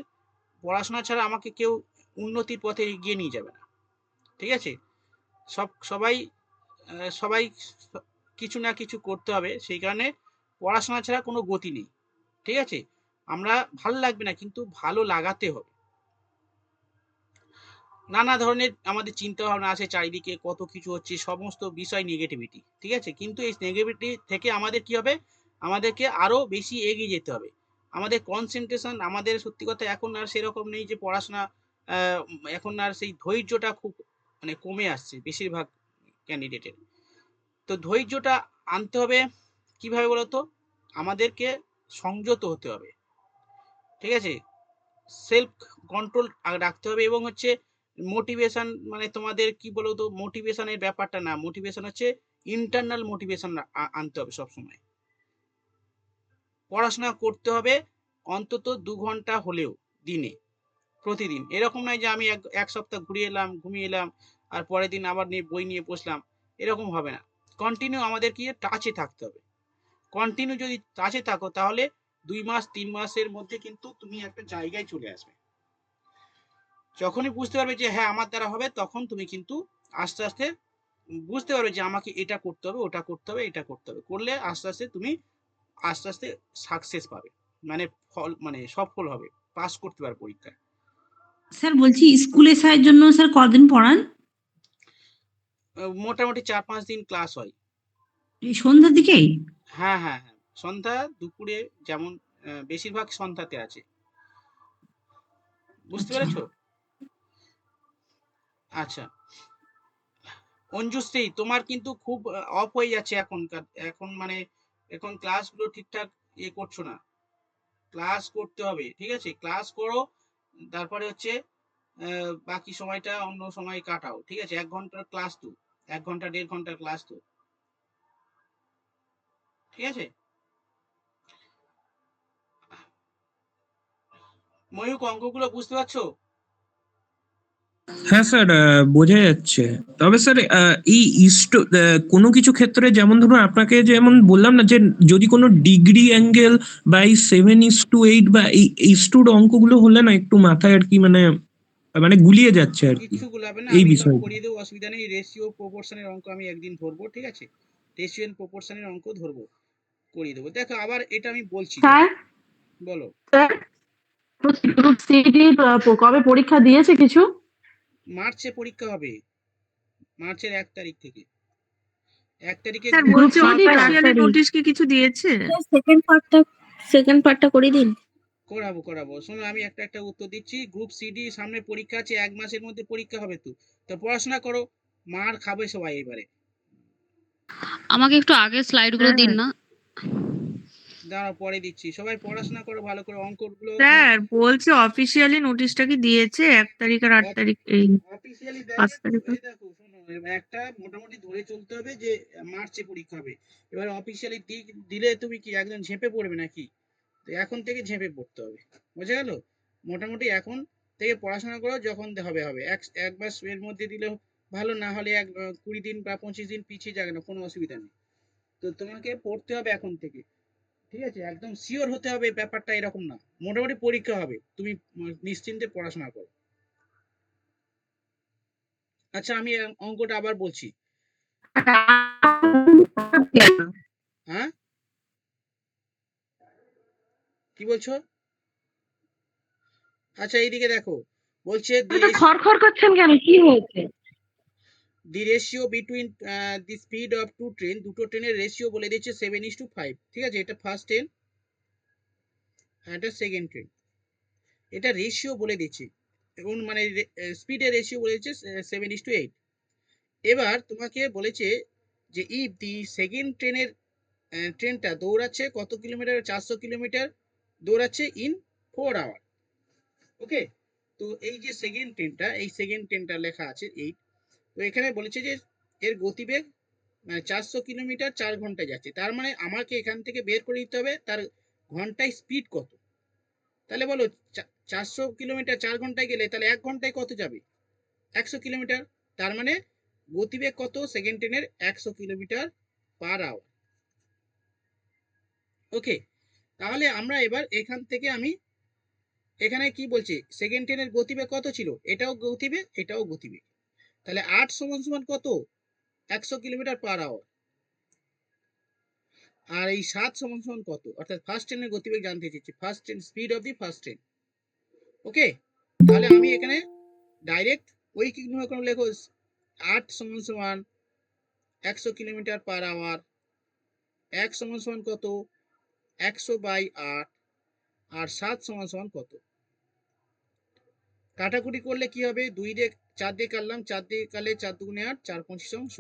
পড়াশোনা ছাড়া আমাকে কেউ উন্নতির পথে এগিয়ে নিয়ে যাবে না, ঠিক আছে? সবাই সবাই কিছু না কিছু করতে হবে, সেই কারণে পড়াশোনা ছাড়া কোনো গতি নেই, ঠিক আছে? আমরা ভালো লাগবে না, কিন্তু ভালো লাগাতে হবে। নানা ধরনের আমাদের চিন্তা ভাবনা আছে, চারিদিকে কত কিছু হচ্ছে, সমস্ত বিষয় নেগেটিভিটি, ঠিক আছে? কিন্তু এই নেগেটিভিটি থেকে আমাদের কি হবে, আমাদেরকে আরো বেশি এগিয়ে যেতে হবে। আমাদের কনসেন্ট্রেশন আমাদের সত্যি কথা এখন আর সেরকম নেই যে পড়াশোনা এখন আর সেই ধৈর্যটা খুব মানে কমে আসছে বেশিরভাগ ক্যান্ডিডেটের। তো ধৈর্যটা আনতে হবে কিভাবে বলতো, আমাদেরকে সংযত হতে হবে, ঠিক আছে? সেলফ কন্ট্রোল রাখতে হবে, এবং হচ্ছে মোটিভেশন মানে তোমাদের কি বলতো, মোটিভেশনের ব্যাপারটা না, মোটিভেশন হচ্ছে ইন্টারনাল মোটিভেশন আনতে হবে সবসময়। পড়াশোনা করতে হবে অন্তত 2 ঘন্টা হলেও দিনে, প্রতিদিন। এরকম নয় যে আমি এক সপ্তাহ ঘুরিয়ে এলাম, ঘুমিয়ে এলাম, আর পরের দিন আবার বই নিয়ে বসলাম, এরকম হবে না। কন্টিনিউ আমাদের কি টাচে থাকতে হবে। কন্টিনিউ যদি টাচে থাকো তাহলে 2 মাস 3 মাসের মধ্যে কিন্তু তুমি একটা জায়গায় চলে আসবে। যখনই বুঝতে পারবে যে হ্যাঁ আমার দ্বারা হবে, তখন তুমি কিন্তু আস্তে আস্তে বুঝতে পারবে যে আমাকে এটা করতে হবে, ওটা করতে হবে, এটা করতে হবে। করলে আস্তে আস্তে তুমি আস্তে আস্তে সাকসেস পাবে, মানে ফল মানে সফল হবে, পাস করতে পারবে পরীক্ষায়। স্যার বলছি স্কুল এসআইয়ের জন্য স্যার কদিন পড়ান? মোটামুটি 4-5 দিন ক্লাস হয়। এই সন্ধ্যার দিকেই? হ্যাঁ হ্যাঁ হ্যাঁ, সন্ধ্যা দুপুরে, যেমন বেশিরভাগ সন্ধ্যাতে আছে, বুঝতে আচ্ছা। পেরেছো? আচ্ছা অঞ্জুশ্রী, তোমার কিন্তু খুব অফ হয়ে যাচ্ছে এখন মানে এখন ক্লাসগুলো ঠিকঠাক করছো না। ক্লাস করতে হবে, ঠিক আছে? ক্লাস করো, তারপরে হচ্ছে বাকি সময়টা অন্য সময় কাটাও, ঠিক আছে? 1 ঘন্টার ক্লাস তো, 1 ঘন্টা 1.5 ঘন্টার ক্লাস তো, ঠিক আছে? ময়ূক, অঙ্কগুলো বুঝতে পারছো? হ্যাঁ স্যার, বোঝা যাচ্ছে। তবে স্যার এই কোনো কিছু ক্ষেত্রে যেমন ধরুন আপনাকে যেমন বললাম না যে যদি কোনো ডিগ্রি অ্যাঙ্গেল বা এই 7:8 বা এই অঙ্কগুলো হলে না একটু মাথায় আর কি মানে মানে গুলিয়ে যাচ্ছে আর কি কিচ্ছু গুলাবে না, এই আমি সব বিষয়। করিয়ে দেবো, অসুবিধা নেই। রেশিও প্রপোর্শনের অঙ্ক আমি একদিন ধরবো, ঠিক আছে? রেশিও এন্ড প্রপোর্শনের অঙ্ক ধরবো, করিয়ে দেবো। দেখো আবার এটা আমি বলছি, স্যার, দেখো বলো। স্যার গ্রুপ সিডি কবে পরীক্ষা দিয়েছে কিছু? মার্চে পরীক্ষা হবে, মার্চের 1 তারিখ থেকে। 1 তারিখে স্যার গ্রুপ গ্রুপ বলছি সিডি 1 অফিসিয়ালি তারিখ। নোটিশ কি কিছু দিয়েছে? সেকেন্ড পার্টটা করে দিন। করাবো। শোনো আমি একটা উত্তর দিচ্ছি। গ্রুপ সিডি সামনে পরীক্ষা আছে, 1 মাসের মধ্যে পরীক্ষা হবে তো। তো পড়াশোনা করো, মার খাবে সবাই এবারে। আমাকে একটু আগের স্লাইডগুলো হ্যাঁ দিন হ্যাঁ। না। দাঁড়াও পরে দিচ্ছি, সবাই পড়াশোনা করো ভালো করে, অঙ্কগুলো তুমি। স্যার বলছি অফিসিয়ালি নোটিশটা কি দিয়েছে 1 তারিখ আর 8 তারিখ এই অফিসিয়ালি 5 দেয়নি তো, তারিখ? এই দেখো শোনো, একটা মোটামুটি ধরে চলতে হবে যে মার্চে পরীক্ষা হবে। এবার অফিসিয়ালি দিলে তুমি কি একদম ঝেঁপে পড়বে নাকি? তো এখন থেকে ঝেঁপে পড়তে হবে, বুঝে গেল? মোটামুটি এখন থেকে পড়াশোনা করো, যখন হবে এক মাস এর মধ্যে দিলে ভালো না হলে 20 দিন বা 25 দিন পিছিয়ে যাবে না, কোনো অসুবিধা নেই। তো তোমাকে পড়তে হবে এখন থেকে, ঠিক আছে? একদম শিওর হতে হবে, ব্যাপারটা এরকম না, মোটামুটি পরীক্ষা হবে, তুমি নিশ্চিন্তে পড়াশোনা করো। আচ্ছা আমি অঙ্কটা আবার বলছি। হ্যাঁ, কি বলছো? আচ্ছা এইদিকে দেখো, বলছে খড়খড় করছেন কেন, কি হয়েছে? The ratio between the speed of to train, দুটো ট্রেনের রেশিও বলে দিচ্ছে 7:5, ঠিক আছে? এটা ফার্স্ট ট্রেন, এটা সেকেন্ড ট্রেন, এটা রেশিও বলে দিচ্ছে, এবং মানে স্পিডের রেশিও বলে দিচ্ছে 7:8। এবার তোমাকে বলেছে যে ইফ দি সেকেন্ড ট্রেনটা দৌড়াচ্ছে কত কিলোমিটার, 400 কিলোমিটার দৌড়াচ্ছে ইন 4 আওয়ার। ওকে, তো এই যে সেকেন্ড ট্রেনটা লেখা আছে এই, তো এখানে বলেছে যে এর গতিবেগ 400 কিলোমিটার 4 ঘন্টায় যাচ্ছে, তার মানে আমাকে এখান থেকে বের করে দিতে হবে তার ঘন্টায় স্পিড কত। তাহলে বলো 400 কিলোমিটার 4 ঘন্টায় গেলে তাহলে 1 ঘন্টায় কত যাবে, 100 কিলোমিটার। তার মানে গতিবেগ কত সেকেন্ড ট্রেনের, 100 কিলোমিটার পার আওয়ার। ওকে, তাহলে আমরা এবার এখান থেকে আমি এখানে কি বলছি, সেকেন্ড ট্রেনের গতিবেগ কত ছিল, এটাও গতিবেগ এটাও গতিবেগ, তাহলে 8 সমান সমান কত, 100 কিলোমিটার পার আওয়ার। আর এই 7 সমান সমান কত, অর্থাৎ ফার্স্ট ট্রেনের গতিবেগ জানতে চেয়েছি, first train speed of the first train. Okay, তাহলে আমি এখানে ডাইরেক্ট ওই কি করে লেখো, 8 সমান সমান 100 কিলোমিটার পার আওয়ার, 1 সমান সমান কত, 100/8, আর 7 সমান সমান কত। কাটাকুটি করলে কি হবে, 2 দিয়ে 4 দিয়ে কাটলাম, 4 দিয়ে কাটলে 4 দুগুণে 8, 4 পঁচিশ অংশ।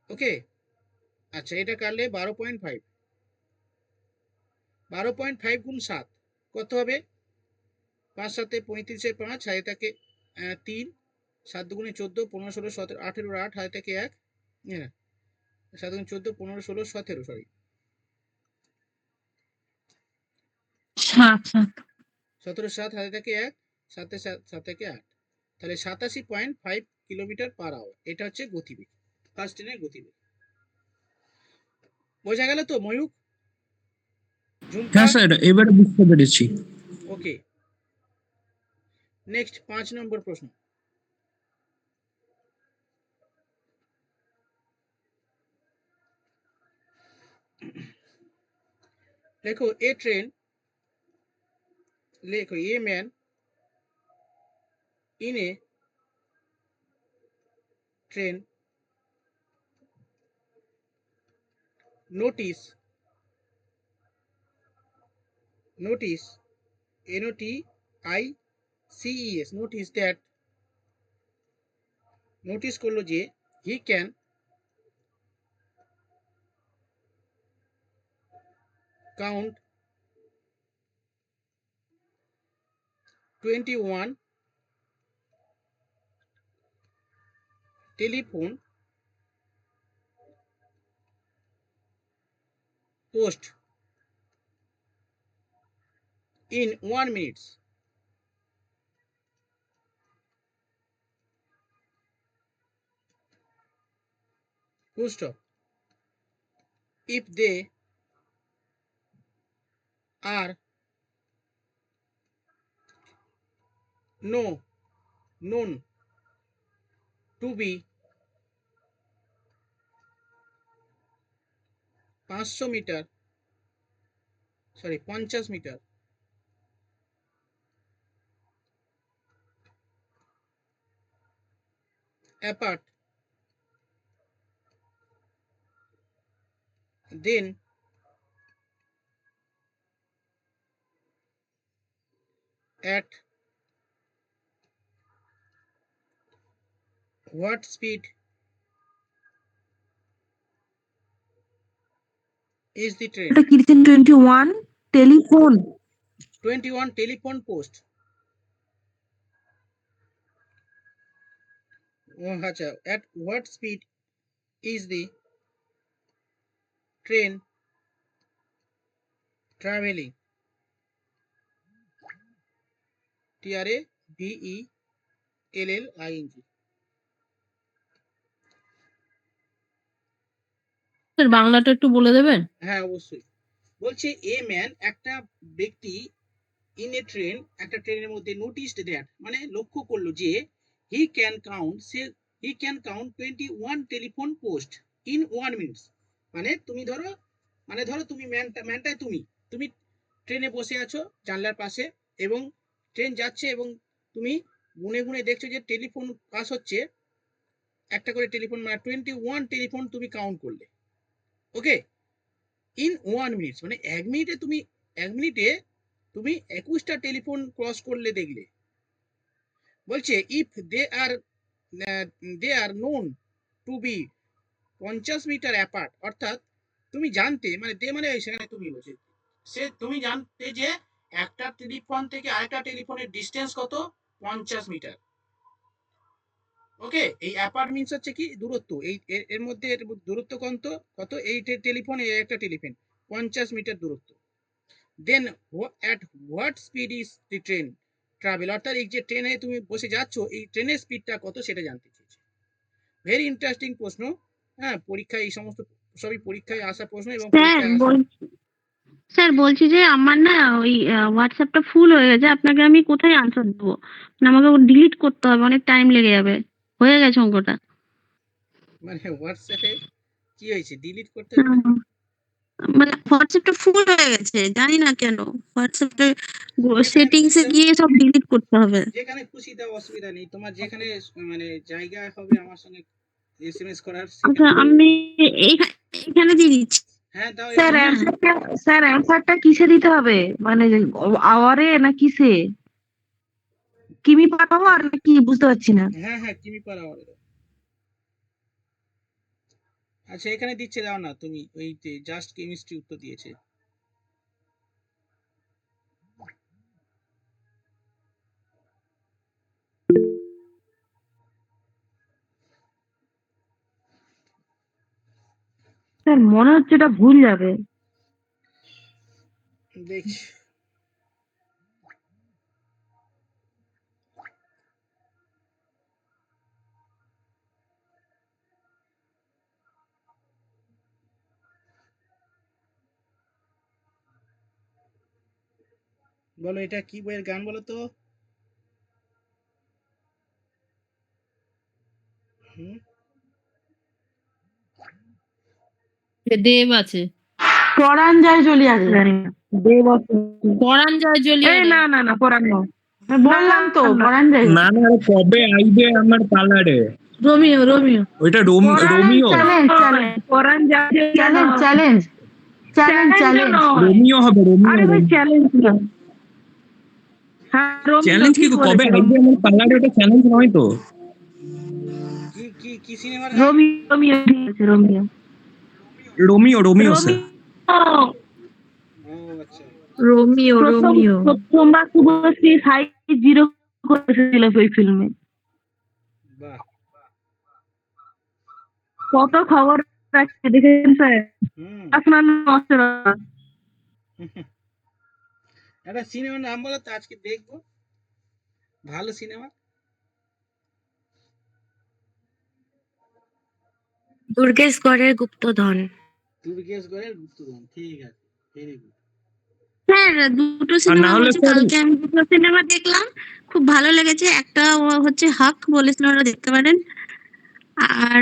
ওকে, আচ্ছা এটা কাটলে 12.5, 12.5 গুণ 7 কত হবে, 5 7 35, 5 হাতে থাকে 3, 7 দুগুণে 14, 15 16 17 18 8 হাতে থাকে 1, 7 দুগুণে 14 15 16 17, সরি 17 7 হাতে থাকে 1, 7 7 থেকে 8, তাহলে 87.5 কিলোমিটার পার আওয়ার, এটা হচ্ছে গতিবেগ, ফার্স্ট ট্রেনের গতিবেগ। বোঝা গেল তো ময়ূক, ঝুমকা? হ্যাঁ স্যার, এবারে বুঝতে পেরেছি। ওকে, নেক্সট 5 নম্বর প্রশ্ন। লেখো a man in a train notice notice that, notice করলো যে he can count 21 telephone post in 1 minute. Full stop. If they are known to be 500 metre, sorry 50 metre apart, then at what speed is the train? এটা কি লিখছেন, 21 টেলিফোন? 21 telephone post. আচ্ছা, at what speed is the train traveling? TRAVELLING. Sir বাংলাটা একটু বলে দেবেন? হ্যাঁ অবশ্যই। বলছে এ ম্যান একটা ব্যক্তি ইন এ ট্রেন, একটা ট্রেনের মধ্যে নোটিসড দ্যাট মানে লক্ষ্য করলো যে he can count 21 telephone post in 1 minutes. মানে ধরো তুমি ম্যানটায় তুমি ট্রেনে বসে আছো জানলার পাশে এবং ট্রেন যাচ্ছে এবং তুমি গুনে গুনে দেখছো যে টেলিফোন পাস হচ্ছে, একটা করে টেলিফোন মানে 21 টেলিফোন তুমি কাউন্ট করলে। ওকে, ইন 1 মিনিটস মানে 1 মিনিটে তুমি 21টা টেলিফোন ক্রস করলে দেখলে। বলছে if they are known to be 50 metre apart, অর্থাৎ তুমি জানতে মানে দে মানে সেখানে তুমি বলছে তুমি জানতে যে একটা টেলিফোন থেকে আরেকটা টেলিফোনের ডিস্টেন্স কত, 50 মিটার। ওকে, এই অ্যাপার্ট মিন্স হচ্ছে কি দূরত্ব, এর মধ্যে দূরত্ব কত এই টেলিফোন এই একটা টেলিফোন 50 মিটার দূরত্ব। দেন at what speed is the train travel, অর্থাৎ এই যে ট্রেনে তুমি বসে যাচ্ছ এই ট্রেনের স্পিডটা কত সেটা জানতে চেয়েছে। ভেরি ইন্টারেস্টিং প্রশ্ন। হ্যাঁ, পরীক্ষায় এই সমস্ত সবই পরীক্ষায় আসা প্রশ্ন এবং স্যার বলছি যে আমার না ওই হোয়াটসঅ্যাপটা ফুল হয়ে গেছে, আপনাকে আমি কোথায় আনসার দেবো? মানে আমাকে ডিলিট করতে হবে, অনেক টাইম লেগে যাবে। হয়ে গেছে অঙ্কটা। মানে হোয়াটসঅ্যাপে কি হয়েছে ডিলিট করতে হবে? মানে হোয়াটসঅ্যাপটা ফুল হয়ে গেছে, জানি না কেন। হোয়াটসঅ্যাপটা সেটিংসে গিয়ে সব ডিলিট করতে হবে। যেখানে খুশি দাও, অসুবিধা নেই, তোমার যেখানে মানে জায়গা হবে আমার সঙ্গে এসএমএস করার। আচ্ছা আমি এখানে দিয়ে দিচ্ছি। হ্যাঁ দাও। স্যার অ্যান্সারটা কিসে দিতে হবে, মানে আওয়ারে না কিসে? কিমি পার আওয়ার নাকি বুঝতে পারছি না। হ্যাঁ কিমি পার আওয়ার। আচ্ছা এখানে দিচ্ছে, দাও না তুমি, ওই জাস্ট কেমিস্ট্রি উত্তর দিয়েছে। স্যার মনে হচ্ছে এটা ভুল যাবে। দেখছি। বলো এটা কি বইয়ের গান বলো তো? দেব আছে, পরাণ যায় চলে আসে, জানি না। দেব আছে, পরাণ যায় জ্বলিয়ে না না না পরাণ না, বললাম তো পরাণ যায়। না না, কবে আইবে আমার পার্লারে? রোমিও রোমিও ওইটা রোমিও। পরাণ যায় challenge challenge challenge challenge Romeo হবে, আরে ভাই চ্যালেঞ্জ না। হ্যাঁ চ্যালেঞ্জ কি কবে আইবে আমার পার্লারে? ওটা চ্যালেঞ্জ নয় তো। কি সিনেমার? রোমিও রোমিও ঠিক আছে, রোমিও রোমিও স্যার। আচ্ছা রোমিও রোমিও প্রথমবার শুভশ্রী সাইজ 0 করেছিল ওই ফিল্মে। বাহ, কত খবর রাখছে দেখেন স্যার। আপনার একটা সিনেমার নাম বলো তো, আজকে দেখবো। ভালো সিনেমা। দুর্গেশগড়ের গুপ্তধন। দুর্গেশগড়ের গুপ্তধন, ঠিক আছে, ভেরি গুড। স্যার দুটো সিনেমা বলছি, কালকে আমি দুটো সিনেমা দেখলাম, খুব ভালো লেগেছে। একটা হচ্ছে হাক বলে সিনেমাটা দেখতে পারেন, আর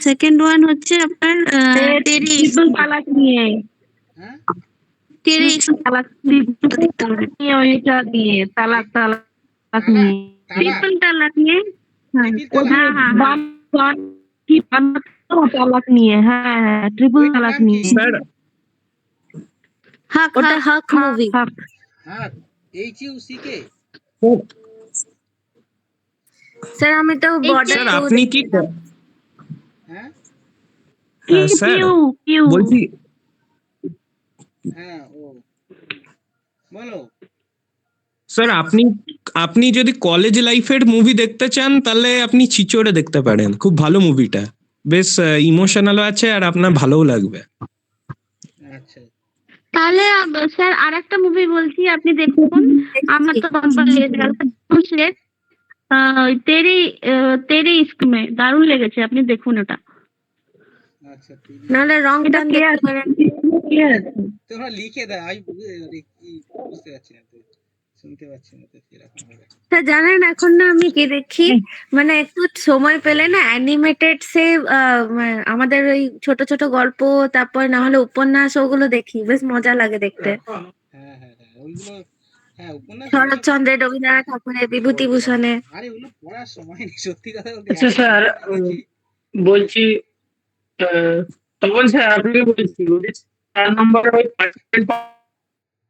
সেকেন্ড ওয়ান হচ্ছে আপনার তেরি তালাক নিয়ে, হ্যাঁ তেরি তালাক নিয়ে, ওইটা দিয়ে তালাক তালাক নিয়ে, ট্রিপল তালাক নিয়ে। তালাক নিয়ে, হ্যাঁ হ্যাঁ ট্রিপল তালাক নিয়ে। স্যার হাক, ওটা হাক মুভি। হ্যাঁ HUCK। স্যার আমি তো স্যার আপনি কি হ্যাঁ স্যার বলছি, হ্যাঁ ও বলো। স্যার আপনি যদি কলেজ লাইফের মুভি দেখতে চান তাহলে আপনি চিচোরে দেখতে পারেন, খুব ভালো মুভিটা, বেশ ইমোশনালও আছে আর আপনার ভালোও লাগবে। আচ্ছা তাহলে স্যার আর একটা মুভি বলছি, আপনি দেখুন। আমার তো কোম্পানি তেরি তেরি ইস্ক মে, দারুণ লেগেছে, আপনি দেখুন ওটা। আচ্ছা নাহলে রং এটা টান কে দেখতে আছে? পারেন। কে আছে? তোমরা লিখে দাও, আমি বুঝতে পারছি না তো, শুনতে পাচ্ছি না তো কিরকম হবে। তা জানেন এখন না আমি কি দেখি, মানে একটু সময় পেলে না অ্যানিমেটেড সে আমাদের ওই ছোট ছোট গল্প, তারপর না হলে উপন্যাস, ওগুলো দেখি, বেশ মজা লাগে দেখতে। হ্যাঁ হ্যাঁ হ্যাঁ, ওইগুলো, হ্যাঁ উপন্যাস ওগুলো, শরৎচন্দ্রের, রবীন্দ্রনাথ ঠাকুরের, বিভূতিভূষণের। আরে ওগুলো পড়ার সময় নেই সত্যি কথা বলতে। আচ্ছা এত স্যার, বই দেখেছি। বলছি তখন স্যার আপনাকে বলছি ওই 4 নম্বর ওই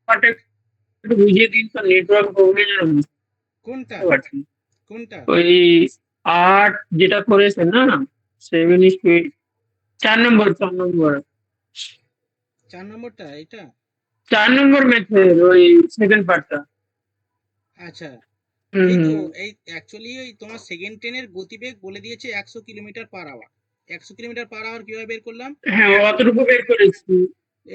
পার্টটা একটু বুঝিয়ে দিন তো, নেটওয়ার্ক প্রবলেম কোনটা পাচ্ছি। কোনটা? ওই 8 যেটা করেছেন না, 7:8, 4 নম্বর 4 নম্বরটা এটা? 4 নম্বর ম্যাথের ওই সেকেন্ড পার্টটা। আচ্ছা, হুম এই তো হুম। এই অ্যাকচুয়ালি ওই তোমার সেকেন্ড ট্রেনের গতিবেগ বলে দিয়েছে 100 kilometre per hour. 100 kilometre per hour কিভাবে বের করলাম? হ্যাঁ, অতটুকু বের করেছি।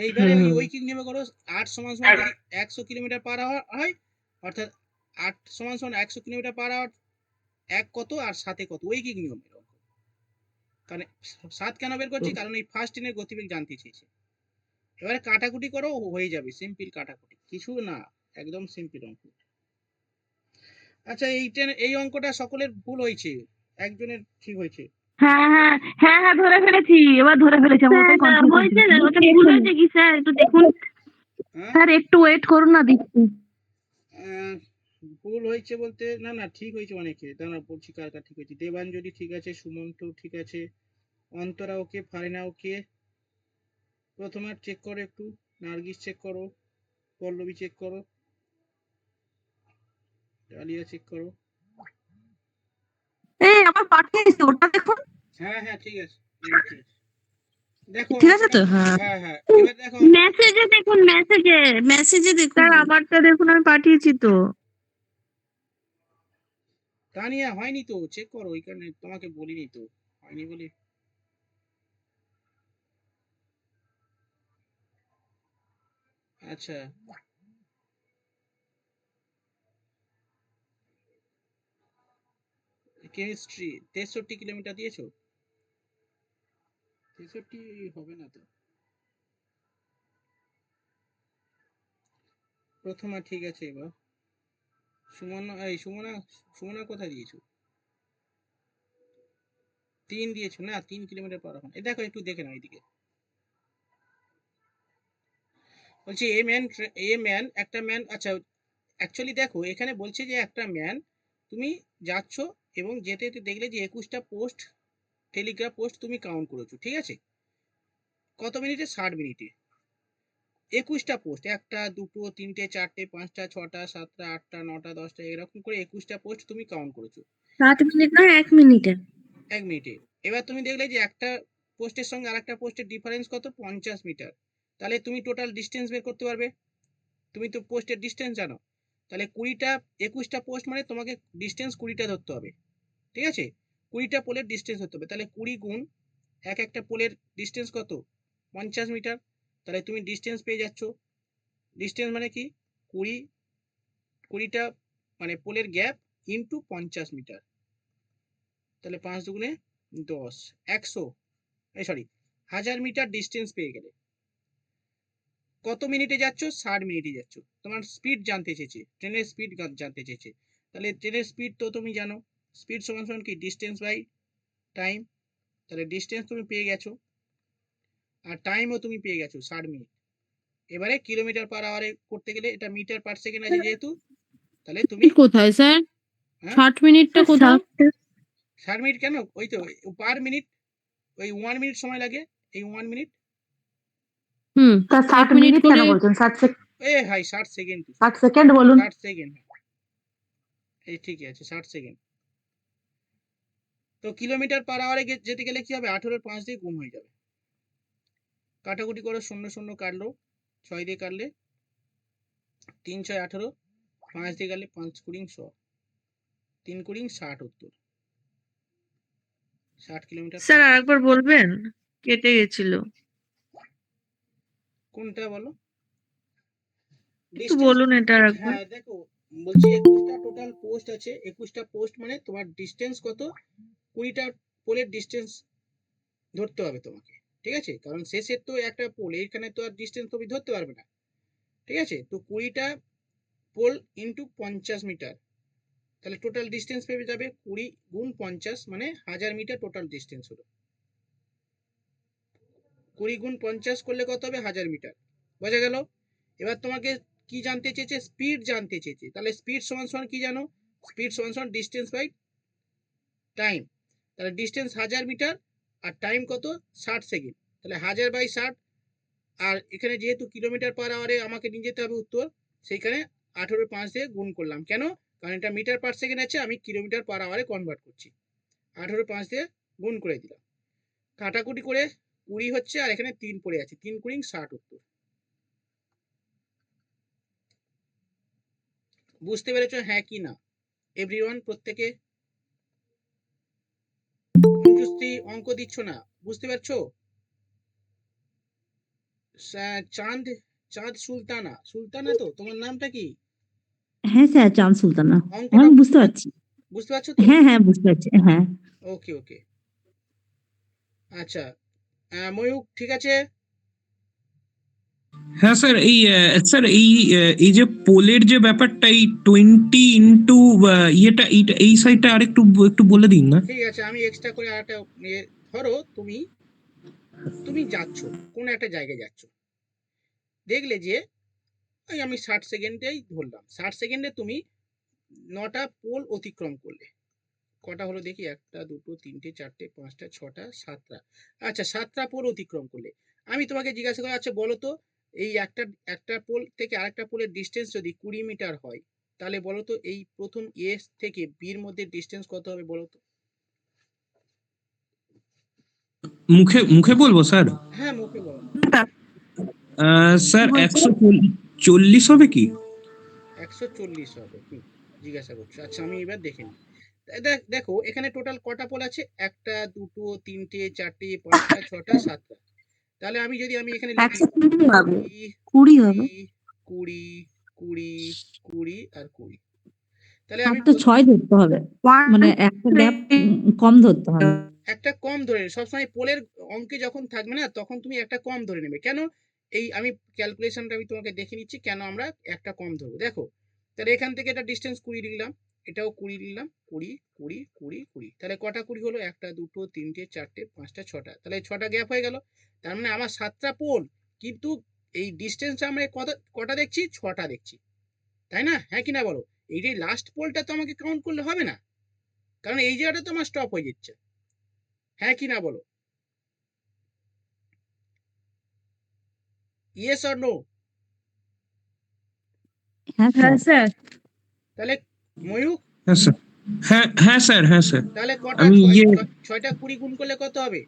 এইবারে ওই হুম। ঐকিক নিয়মে করো। 8 সমান সমান যদি 100 কিলোমিটার পার আওয়ার হয়, অর্থাৎ 8 সমান সমান 100 কিলোমিটার পার আওয়ার, 1 কত আর 7 কত, ঐকিক নিয়মের অঙ্ক। কারণ 7 কেন বের করছি, কারণ এই ফার্স্ট ট্রেনের গতিবেগ জানতে চেয়েছে। এবারে কাটাকুটি করো, হয়ে যাবে, সিম্পল কাটাকুটি, কিছু না, একদম সিম্পল অঙ্ক। আচ্ছা, এই অঙ্কটা সকলের ভুল হয়েছে, একজনের ঠিক হয়েছে। হ্যাঁ হ্যাঁ হ্যাঁ হ্যাঁ, ধরে ফেলেছি, এবার ধরে ফেলেছি, আমি ওটাই স্যার কনফিউজ হয়েছে, হচ্ছি। ওটা ভুল হয়েছে কি স্যার, একটু দেখুন। হ্যাঁ, স্যার একটু ওয়েট করুন না, দিচ্ছি। ভুল হয়েছে বলতে, না না ঠিক হয়েছে অনেকে, দাঁড়া বলছি কার কার ঠিক হয়েছে। দেবাঞ্জলি ঠিক আছে, সুমন্ত ঠিক আছে, অন্তরা ওকে, ফারিনা ওকে, প্রথমে চেক করো একটু, নার্গিস চেক করো, পল্লবী চেক করো, ডালিয়া চেক করো। এই আমার পাঠিয়েছি, ওটা দেখুন। হ্যাঁ হ্যাঁ ঠিক আছে, ঠিক আছে। দেখো ঠিক আছে অঙ্কটা, তো? হ্যাঁ হ্যাঁ হ্যাঁ, এবার দেখো অঙ্কটা। মেসেজে দেখুন, মেসেজে দেখুন। স্যার আমারটা দেখুন, আমি পাঠিয়েছি তো। তানিয়া হয়নি তো, চেক করো, ওইখানে তোমাকে বলিনি তো, হয়নি বলে। আচ্ছা, কেমিস্ট্রি 63 কিলোমিটার দিয়েছো? 63 হবে না তো। প্রথমা ঠিক আছে, এবার সুমনা, এই সুমনা কোথায় দিয়েছো? 3 দিয়েছো না, 3 কিলোমিটার পার এখন। এই দেখো একটু দেখে নাও এইদিকে। বলছি এ ম্যান একটা ম্যান, আচ্ছা অ্যাকচুয়ালি দেখো এখানে বলছে যে একটা ম্যান, তুমি যাচ্ছ এবং যেতে যেতে দেখলে যে 21টা পোস্ট, টেলিগ্রাফ পোস্ট তুমি কাউন্ট করেছো, ঠিক আছে? কত মিনিটে? 60 মিনিটে। 21টা পোস্ট, 1টা 2টো 3টে 4টে 5টা 6টা 7টা 8টা 9টা 10টা, এরকম করে 21টা পোস্ট তুমি কাউন্ট করেছো 7 মিনিট না 1 মিনিটে। 1 মিনিটে। এবার তুমি দেখলে যে একটা পোস্টের সঙ্গে আরেকটা পোস্টের ডিফারেন্স কত? 50 মিটার। তাহলে তুমি টোটাল ডিস্টেন্স বের করতে পারবে। তুমি তো পোস্টের ডিস্টেন্স জানো, তাহলে 21টা পোস্ট মানে তোমাকে ডিস্টেন্স 20টা ধরতে হবে, ঠিক আছে? 20টা পোলের ডিস্টেন্স ধরতে হবে, তাহলে 20 গুণ একটা পোলের ডিস্টেন্স কত? 50 মিটার। তাহলে তুমি ডিস্টেন্স পেয়ে যাচ্ছ। ডিস্টেন্স মানে কি? 20টা মানে পোলের গ্যাপ ইন্টু 50 মিটার, তাহলে 5 দুগুণে 10, 100, সরি 1000 মিটার ডিস্টেন্স পেয়ে গেলে। কত মিনিটে যাচ্ছ? 60 মিনিটে যাচ্ছ। তোমার স্পিড জানতে চেয়েছে, ট্রেনের স্পিড জানতে চেয়েছে। তাহলে ট্রেনের স্পিড তো তুমি জানো, স্পিড সমান সমান কি? Distance by time. তাহলে ডিস্টেন্স তুমি পেয়ে গেছো আর টাইমও তুমি পেয়ে গেছো 60 মিনিট। এবারে কিলোমিটার পার আওয়ারে করতে গেলে এটা মিটার পার সেকেন্ড আছে যেহেতু, তাহলে তুমি কোথায় স্যার? হ্যাঁ 60 মিনিটটা কোথায়? 60 মিনিট কেন, ওই তো পার মিনিট, ওই 1 মিনিট সময় লাগে, এই 1 মিনিট। হুম, তা 1 60 মিনিট মিনিট কেন করে বলছেন? 60 সেকেন্ড, 60 সেকেন্ড বলুন। 60 সেকেন্ড, এই ঠিকই আছে 60 সেকেন্ড। তো কিলোমিটার পার আওয়ারে যেতে গেলে কি হবে? 18 5 দিয়ে গুণ হয়ে যাবে। কাটাকুটি করে 0 0 কাটলো, 6 দিয়ে কাটলে 3 6 18, 5 দিয়ে কাটলে 5 কুড়ি 100, 3 কুড়ি 60 উত্তর। 60 কিলোমিটার স্যার আরেকবার বলবেন, কেটে গেছিল। কোনটা বলো? একটু বলুন এটা আরেকবার। হ্যাঁ দেখো, বলছি 21টা টোটাল পোস্ট আছে, 21টা পোস্ট মানে তোমার ডিস্টেন্স কত? 20টা পোলের ডিস্টেন্স ধরতে হবে তোমাকে, ঠিক আছে, কারণ শেষের তো একটা পোল, এখানে তো আর ডিস্টেন্স তুমি ধরতে পারবে না। ঠিক আছে, তো 20টা পোল ইন্টু 50 মিটার, তাহলে টোটাল ডিস্টেন্স পেয়ে যাবে 20 গুণ 50 মানে 1000 মিটার টোটাল ডিস্টেন্স হলো। 20 গুণ 50 করলে কত হবে? 1000 মিটার। বোঝা গেল? এবার তোমাকে কি জানতে চেয়েছে? স্পিড জানতে চেয়েছে। তাহলে স্পিড সমান সমান কি জানো? স্পিড সমান সমান ডিস্টেন্স বাই টাইম। তাহলে ডিস্টেন্স 1000 মিটার আর টাইম কত? 60 সেকেন্ড। তাহলে 1000 বাই 60, আর এখানে যেহেতু কিলোমিটার পার আওয়ারে আমাকে নিয়ে যেতে হবে উত্তর, সেইখানে 18.5 দিয়ে গুণ করলাম। কেন? কারণ এটা মিটার পার সেকেন্ড আছে, আমি কিলোমিটার পার আওয়ারে কনভার্ট করছি। 18.5 দিয়ে গুণ করে দিলাম। কাটাকুটি করে 20 হচ্ছে, আর এখানে 3 পড়ে আছে, 3 কুড়ি 60 উত্তর। বুঝতে পেরেছো হ্যাঁ কি না এভরিওয়ান? প্রত্যেকে মঞ্জুশ্রী অঙ্ক দিচ্ছ না, বুঝতে পারছো? চাঁদ, চাঁদ সুলতানা, সুলতানা তো তোমার নামটা কি? হ্যাঁ স্যার, চাঁদ সুলতানা। অঙ্কটা আমি বুঝতে পারছি। বুঝতে পারছো তো? হ্যাঁ হ্যাঁ, বুঝতে পারছি। হ্যাঁ ওকে ওকে, আচ্ছা ময়ূক ঠিক আছে। হ্যাঁ স্যার, স্যার এই যে পোলের যে ব্যাপারটা, এই 20 ইন্টু ইয়েটা, এই সাইডটা আরেকটু একটু বলে দিন না। ঠিক আছে, আমি এক্সট্রা করে আরেকটা ধরো তুমি তুমি যাচ্ছ কোন একটা জায়গায় যাচ্ছ, দেখলে যে ওই আমি 60 সেকেন্ডেই ধরলাম, 60 সেকেন্ডে তুমি 9টা পোল অতিক্রম করলে। কটা হলো দেখি? 1টা 2টো 3টে 4টে 5টা 6টা 7টা। আচ্ছা 7টা পোল অতিক্রম করলে। আমি তোমাকে জিজ্ঞাসা করি, আচ্ছা বলো তো এই একটা পোল থেকে আরেকটা পোলের ডিস্টেন্স যদি 20 মিটার হয়, তাহলে বলো তো এই প্রথম এ থেকে বির মধ্যে ডিস্টেন্স কত হবে বলো তো? মুখে মুখে বলবো স্যার? হ্যাঁ মুখে বলো। স্যার কি বলছো? 140 হবে কি? 140 হবে কি জিজ্ঞাসা করছো? আচ্ছা আমি এবার দেখে নিই। দেখো এখানে টোটাল কটা পোল আছে? 1টা 2টো 3টে 4টে 5টা 6টা 7টা। তাহলে আমি যদি এখানে লিখি 120 হবে, 20 20 হবে। 20 20 20 আর 20, তাহলে আর আমি তো 6 ধরতে হবে, মানে একটা গ্যাপ কম ধরতে হবে। একটা কম ধরে সবসময় পোলের অঙ্কে যখন থাকবে না তখন তুমি একটা কম ধরে নেবে। কেন? এই আমি ক্যালকুলেশনটা আমি তোমাকে দেখে নিচ্ছি কেন আমরা একটা কম ধরবো। দেখো তাহলে এখান থেকে এটা ডিস্টেন্স 20 লিখলাম, এটাও 20 লিখলাম, 20 20 20 20, তাহলে কটা 20 হলো? 1টা 2টো 3টে 4টে 5টা 6টা, তাহলে 6টা গ্যাপ হয়ে গেল। তার মানে আমার 7টা পোল, কিন্তু এই ডিস্টেন্স আমরা কটা দেখছি? 6টা দেখছি, তাই না? হ্যাঁ কি না বলো? এই যে লাস্ট পোলটা তো আমাকে কাউন্ট করলে হবে না, কারণ এই জায়গাটা তো আমার স্টপ হয়ে যাচ্ছে। হ্যাঁ কি না বলো? Yes or no? হ্যাঁ স্যার। তাহলে ময়ূক, হ্যাঁ স্যার, হ্যাঁ হ্যাঁ স্যার, হ্যাঁ স্যার। তাহলে কটা আমি 6টা 20 গুণ করলে কত হবে?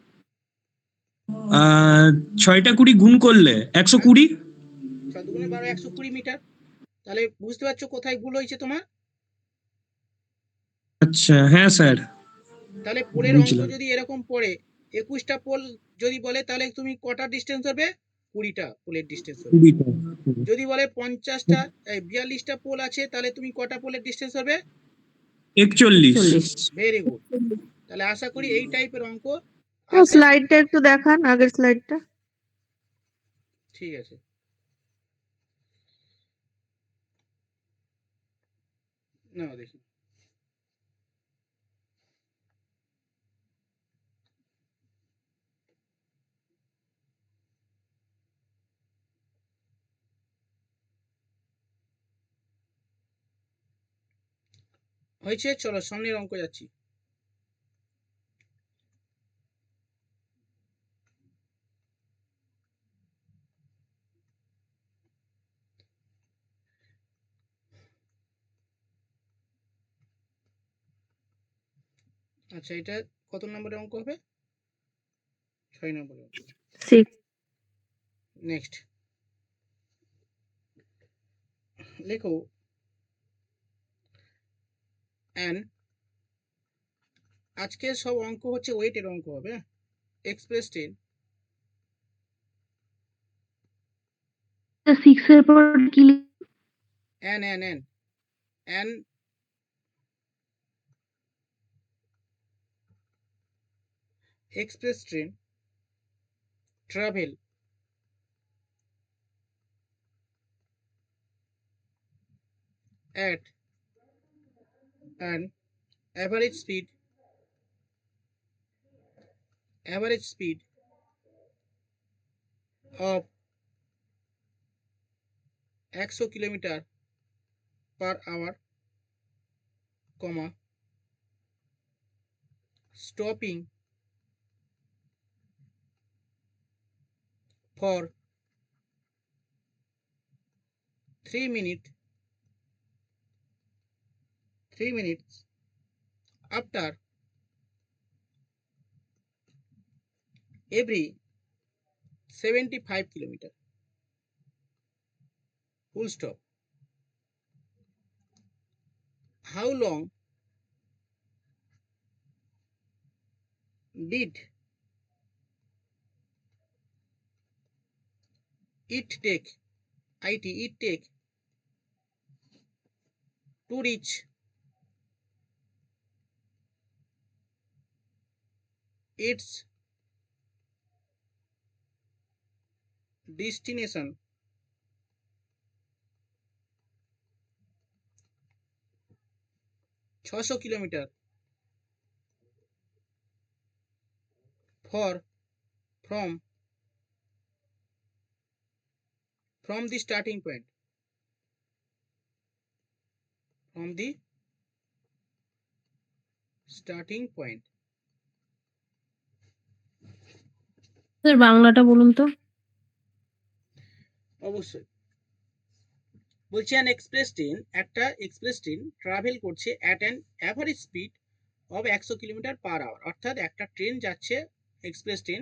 6টা 20 গুণ করলে 120। 6 দুগুণে 12, 120 মিটার। তাহলে বুঝতে পারছো কোথায় ভুল হয়েছে তোমার? আচ্ছা হ্যাঁ স্যার, তাহলে পোলের অঙ্ক বুঝলাম। যদি এরকম পড়ে 21টা পোল যদি বলে, তাহলে তুমি কটা ডিস্টেন্স হবে? 20টা পোলের ডিস্টেন্স হবে। 20টা। যদি বলে 50টা 42টা পোল আছে, তাহলে তুমি কটা পোলের ডিস্টেন্স হবে? 41। Very good. তাহলে আশা করি এই টাইপের অঙ্ক স্লাইডটা একটু দেখান, আগের স্লাইডটা। ঠিক আছে। না দেখি, হয়েছে। চলো সামনের অঙ্ক যাচ্ছি। আচ্ছা এটা কত নম্বরের অঙ্ক হবে? 6 নম্বরের অঙ্ক। 6। নেক্সট লেখো অ্যান, আজকের সব অঙ্ক হচ্ছে ওয়েটের অঙ্ক হবে। এক্সপ্রেস 10 6 এর পর কি an an an an express train travel at an average speed of 100 kilometre per hour, comma, stopping for 3 minutes after every 75 kilometer, full stop. How long did it take to reach its destination? ছশো kilometre from the starting point, sir বাংলাটা বলুন তো। অবশ্যই বলছি একটা এক্সপ্রেস ট্রেন ট্রাভেল করছে at an average speed of 100 kilometre per hour, অর্থাৎ একটা ট্রেন যাচ্ছে এক্সপ্রেস ট্রেন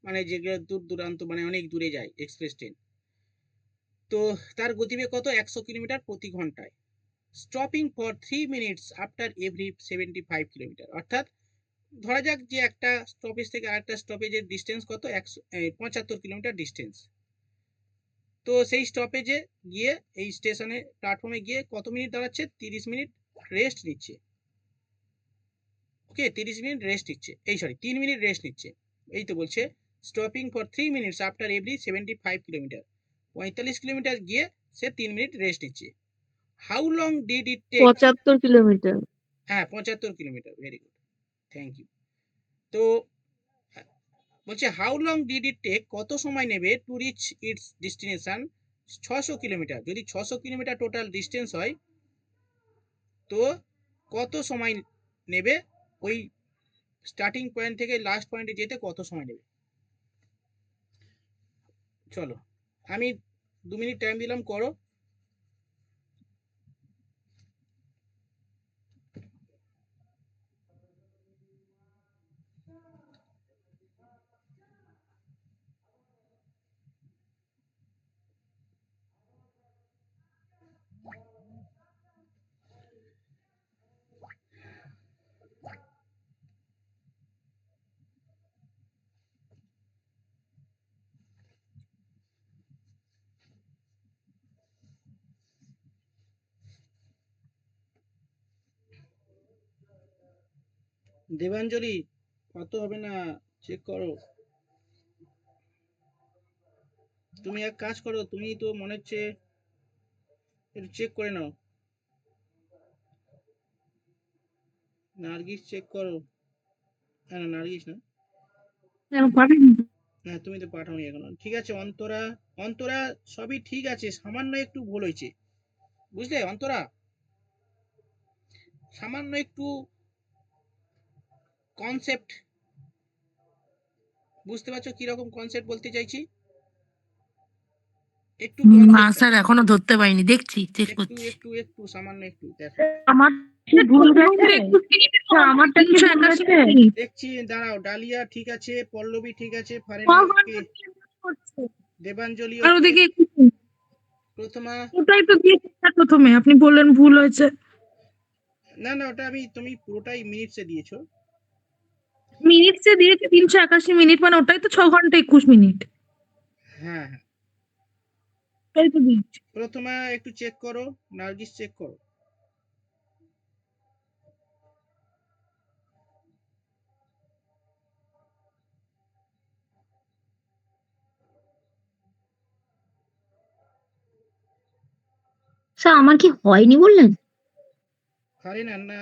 মানে যেগুলো দূর দূরান্ত মানে অনেক দূরে যায় এক্সপ্রেস ট্রেন, তো তার গতিবেগ কত 100 কিলোমিটার প্রতি ঘন্টায়। Stopping for 3 minutes after every 75 kilometre, অর্থাৎ ধরা যাক যে একটা স্টপেজ থেকে আরেকটা স্টপেজের ডিস্টেন্স কত 75 কিলোমিটার ডিস্টেন্স, তো সেই স্টপেজে গিয়ে এই স্টেশনে প্ল্যাটফর্মে গিয়ে কত মিনিট দাঁড়াচ্ছে 30 মিনিট রেস্ট নিচ্ছে। ওকে 30 মিনিট রেস্ট নিচ্ছে, 3 মিনিট রেস্ট নিচ্ছে। এই তো বলছে stopping for 3 minutes after every 75 kilometre, 45 kilometre গিয়ে সে 3 মিনিট রেস্ট নিচ্ছে। How long did it take? 75 kilometre. হ্যাঁ 75 kilometre, very good, thank you. তো বলছে how long did it take, কত সময় নেবে to reach its destination 600 kilometre, যদি 600 কিলোমিটার টোটাল ডিস্টেন্স হয় তো কত সময় নেবে ওই স্টার্টিং পয়েন্ট থেকে লাস্ট পয়েন্টে যেতে কত সময় নেবে। চলো আমি 2 মিনিট টাইম দিলাম, করো। দেবাঞ্জলি কত হবে না চেক করো, তুমি এক কাজ করো, তুমি তো মনে হচ্ছে একটু চেক করে নাও। নার্গিস চেক করো, হ্যাঁ না নার্গিস না, হ্যাঁ তুমি তো পাঠাওনি এখনো, ঠিক আছে। অন্তরা সবই ঠিক আছে, সামান্য একটু ভুল হয়েছে, বুঝলে অন্তরা, সামান্য একটু কনসেপ্ট বুঝতে পারছো কিরকম কনসেপ্ট বলতে চাইছি? একটু না স্যার এখনো ধরতে পারিনি, দেখছি চেক একটু করছি। একটু একটু সামান্য একটু দেখো, আমার কি ভুল গেছে? স্যার, আমারটা কি ভুল গেছে? দেখছি দাঁড়াও। ডালিয়া ঠিক আছে, পল্লবী ঠিক আছে, ফারেনা ওকে, দেবাঞ্জলি আর ওকে, ওদিকে প্রথমা, ওটাই তো দিয়েছি স্যার প্রথমে, আপনি বললেন ভুল হয়েছে। না না ওটা তুমি পুরোটাই মিনিটসে দিয়েছো। মিনিটসে দিয়েছি 381 মিনিট, মানে ওটাই তো 6 ঘন্টা 21 মিনিট। হ্যাঁ হ্যাঁ, ওটাই তো দিয়েছি। প্রথমা একটু চেক করো, নার্গিস চেক করো। স্যার আমার কি হয়নি বললেন? আরে না না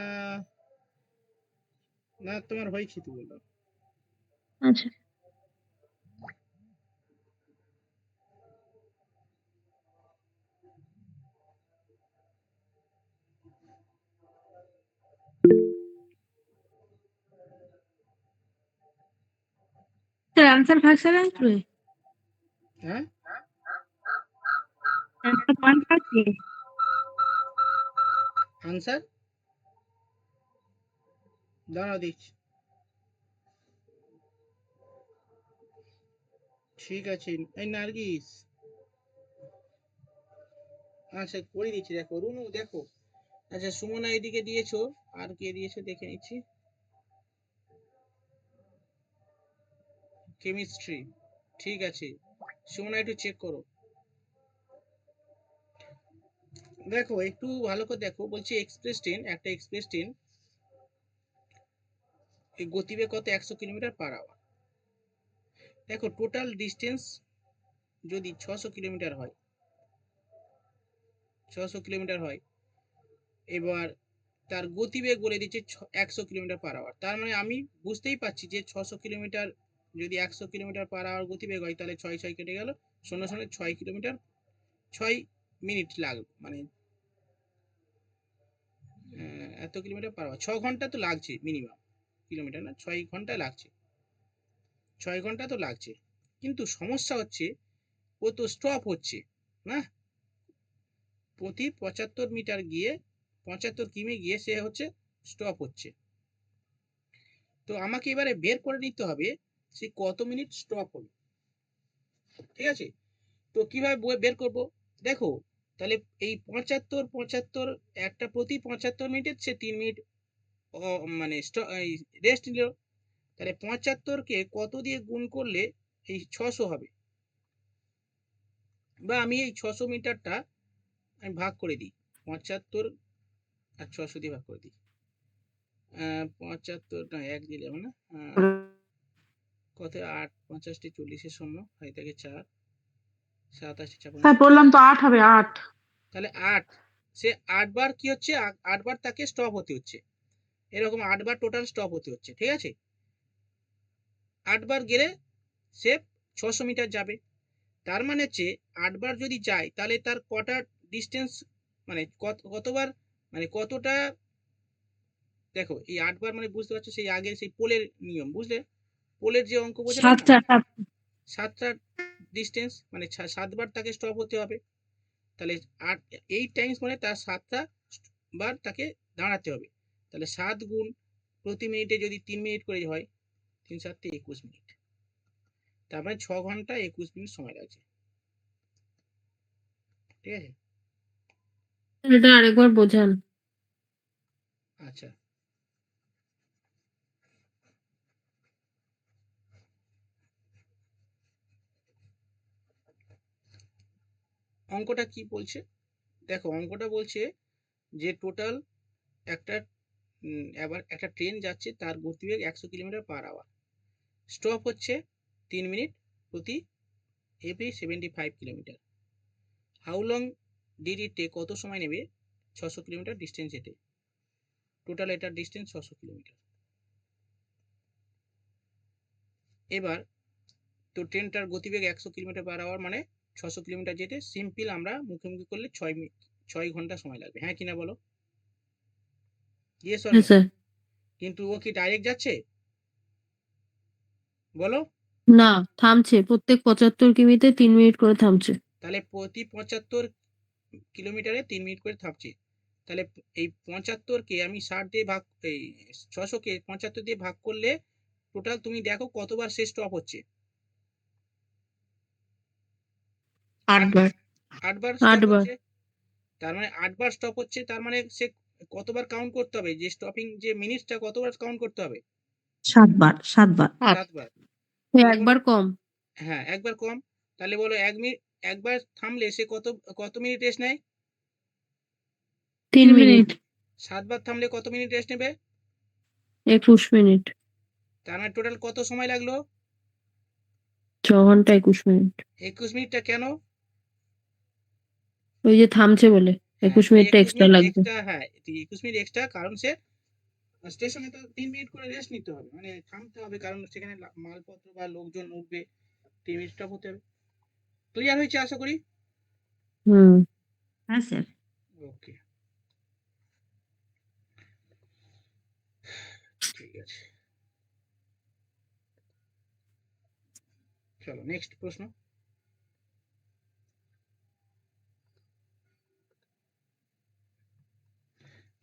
না, তোমার হয়েছে তো বললাম। আচ্ছা স্যার আনসার ভাগছে আসবে? হ্যাঁ, আনসার পয়েন্ট থাকছে? আনসার দাঁড়াও দিচ্ছি। ঠিক আছে, এই নার্গিস, আচ্ছা করে দিচ্ছি। দেখো রুনু দেখো, আচ্ছা সুমনা এদিকে দিয়েছো, আর কে দিয়েছো দেখে নিচ্ছি। কেমিস্ট্রি, ঠিক আছে সুমনা একটু চেক করো। দেখো একটু ভালো করে দেখো, বলছি এক্সপ্রেস ট্রেন, একটা এক্সপ্রেস ট্রেন এই গতিবেগ কত 100 কিলোমিটার পার আওয়ার। দেখো টোটাল ডিস্টেন্স যদি 600 কিলোমিটার হয়, 600 কিলোমিটার হয়, এবার তার গতিবেগ বলে দিচ্ছে 100 কিলোমিটার পার আওয়ার। তার মানে আমি বুঝতেই পারছি যে 600 কিলোমিটার যদি 100 কিলোমিটার পার আওয়ার গতিবেগ হয়, তাহলে 6 কেটে গেল, 6 কিলোমিটার 6 মিনিট লাগবে, মানে এত কিলোমিটার পার আওয়ার 6 ঘন্টা তো লাগছে মিনিমাম, কিলোমিটার না 6 ঘন্টা লাগছে, 6 ঘন্টা তো লাগছে। কিন্তু সমস্যা হচ্ছে ও তো স্টপ হচ্ছে না, প্রতি 75 মিটার গিয়ে 75 কিমি গিয়ে সে হচ্ছে স্টপ হচ্ছে। তো আমাকে এবারে বের করে নিতে হবে সে কত মিনিট স্টপ হলো, ঠিক আছে? তো কিভাবে বের করব? দেখো তাহলে এই 75 একটা প্রতি 75 মিনিটে সে 3 মিনিট মানে রেস্ট নিল। তাহলে 75 কে কত দিয়ে গুণ করলে এই 600 হবে, বা আমি এই 600 মিটারটা আমি ভাগ করে দিই, 75 আর 600 দিয়ে ভাগ করে দিই। 75 না 1 দিলে হবে না, কত 8 50 40 শূন্য হয় থেকে 4 7 8 56। স্যার বললাম তো 8 হবে 8। তাহলে 8, সে 8 বার কি হচ্ছে, 8 বার তাকে স্টপ হতে হচ্ছে, এরকম 8 বার টোটাল স্টপ হতে হচ্ছে, ঠিক আছে? 8 বার গেলে সে 600 মিটার যাবে। তার মানে হচ্ছে 8 বার যদি যায় তাহলে তার কটা ডিস্টেন্স, মানে কতবার, মানে কতটা, দেখো এই 8 বার মানে বুঝতে পারছো সেই আগের সেই পোলের নিয়ম, বুঝলে? পোলের যে অঙ্ক বোঝালাম না, 7টা ডিস্টেন্স মানে 7 বার তাকে স্টপ হতে হবে। তাহলে 8 টাইমস মানে তার 7টা বার তাকে দাঁড়াতে হবে। তাহলে 7 গুণ প্রতি মিনিটে যদি 3 মিনিট করে হয়, 3 7 21 মিনিট, তার মানে 6 ঘন্টা 21 মিনিট সময় লাগছে, ঠিক আছে? এটা আরেকবার বোঝান। আচ্ছা, অঙ্কটা কি বলছে দেখো, অঙ্কটা বলছে যে টোটাল একটা এবার একটা ট্রেন যাচ্ছে, তার গতিবেগ 100 কিলোমিটার পার আওয়ার, স্টপ হচ্ছে 3 মিনিট প্রতি every 75 kilometre. How long did it take, কত সময় নেবে 600 কিলোমিটার ডিস্টেন্স যেতে। টোটাল এটার ডিস্টেন্স 600 কিলোমিটার। এবার তো ট্রেনটার গতিবেগ 100 কিলোমিটার পার আওয়ার, মানে 600 কিলোমিটার যেতে সিম্পল আমরা মুখোমুখি করলে 6 ঘন্টা সময় লাগবে, হ্যাঁ কিনা বলো? Yes or no? স্যার কিন্তু ও কি ডাইরেক্ট যাচ্ছে বলো? না, থামছে প্রত্যেক 75 কিমিতে 3 মিনিট করে থামছে। তাহলে প্রতি 75 কিলোমিটারে 3 মিনিট করে থামছে। তাহলে এই 75 কে আমি 60 দিয়ে ভাগ, এই 600 কে 75 দিয়ে ভাগ করলে টোটাল তুমি দেখো কতবার সে স্টপ হচ্ছে। 8 বার। 8 বার 8 স্টপ বার। হচ্ছে। তার মানে 8 বার স্টপ হচ্ছে, তার মানে সে কতবার কাউন্ট করতে হবে, যে স্টপিং যে মিনিটটা কতবার কাউন্ট করতে হবে? 7 বার 7 বার। 7 বার। তো তাহলে বলো, একবার কম। হ্যাঁ একবার কম। তাহলে বলো 1 মিনিট, একবার থামলে সে কত মিনিট রেস্ট নেয়? 3 মিনিট। 7 বার থামলে কত মিনিট রেস্ট নেবে? 21 মিনিট। তার মানে টোটাল কত সময় লাগলো? 6 ঘন্টা 21 মিনিট। 21 মিনিটটা কেন? ওই যে থামছে বলে 21 মিনিটটা 21 এক্সট্রা মিনিট লাগবে। এক্সট্রা, হ্যাঁ 21 মিনিট এক্সট্রা, কারণ সে স্টেশনে তো 3 মিনিট করে রেস্ট নিতে হবে, মানে থামতে হবে, কারণ সেখানে মালপত্র বা লোকজন উঠবে, 3 মিনিট স্টপ হতে হবে। ক্লিয়ার হয়েছে আশা করি? হুম। হ্যাঁ স্যার। ওকে, ঠিক আছে, চলো নেক্সট প্রশ্ন।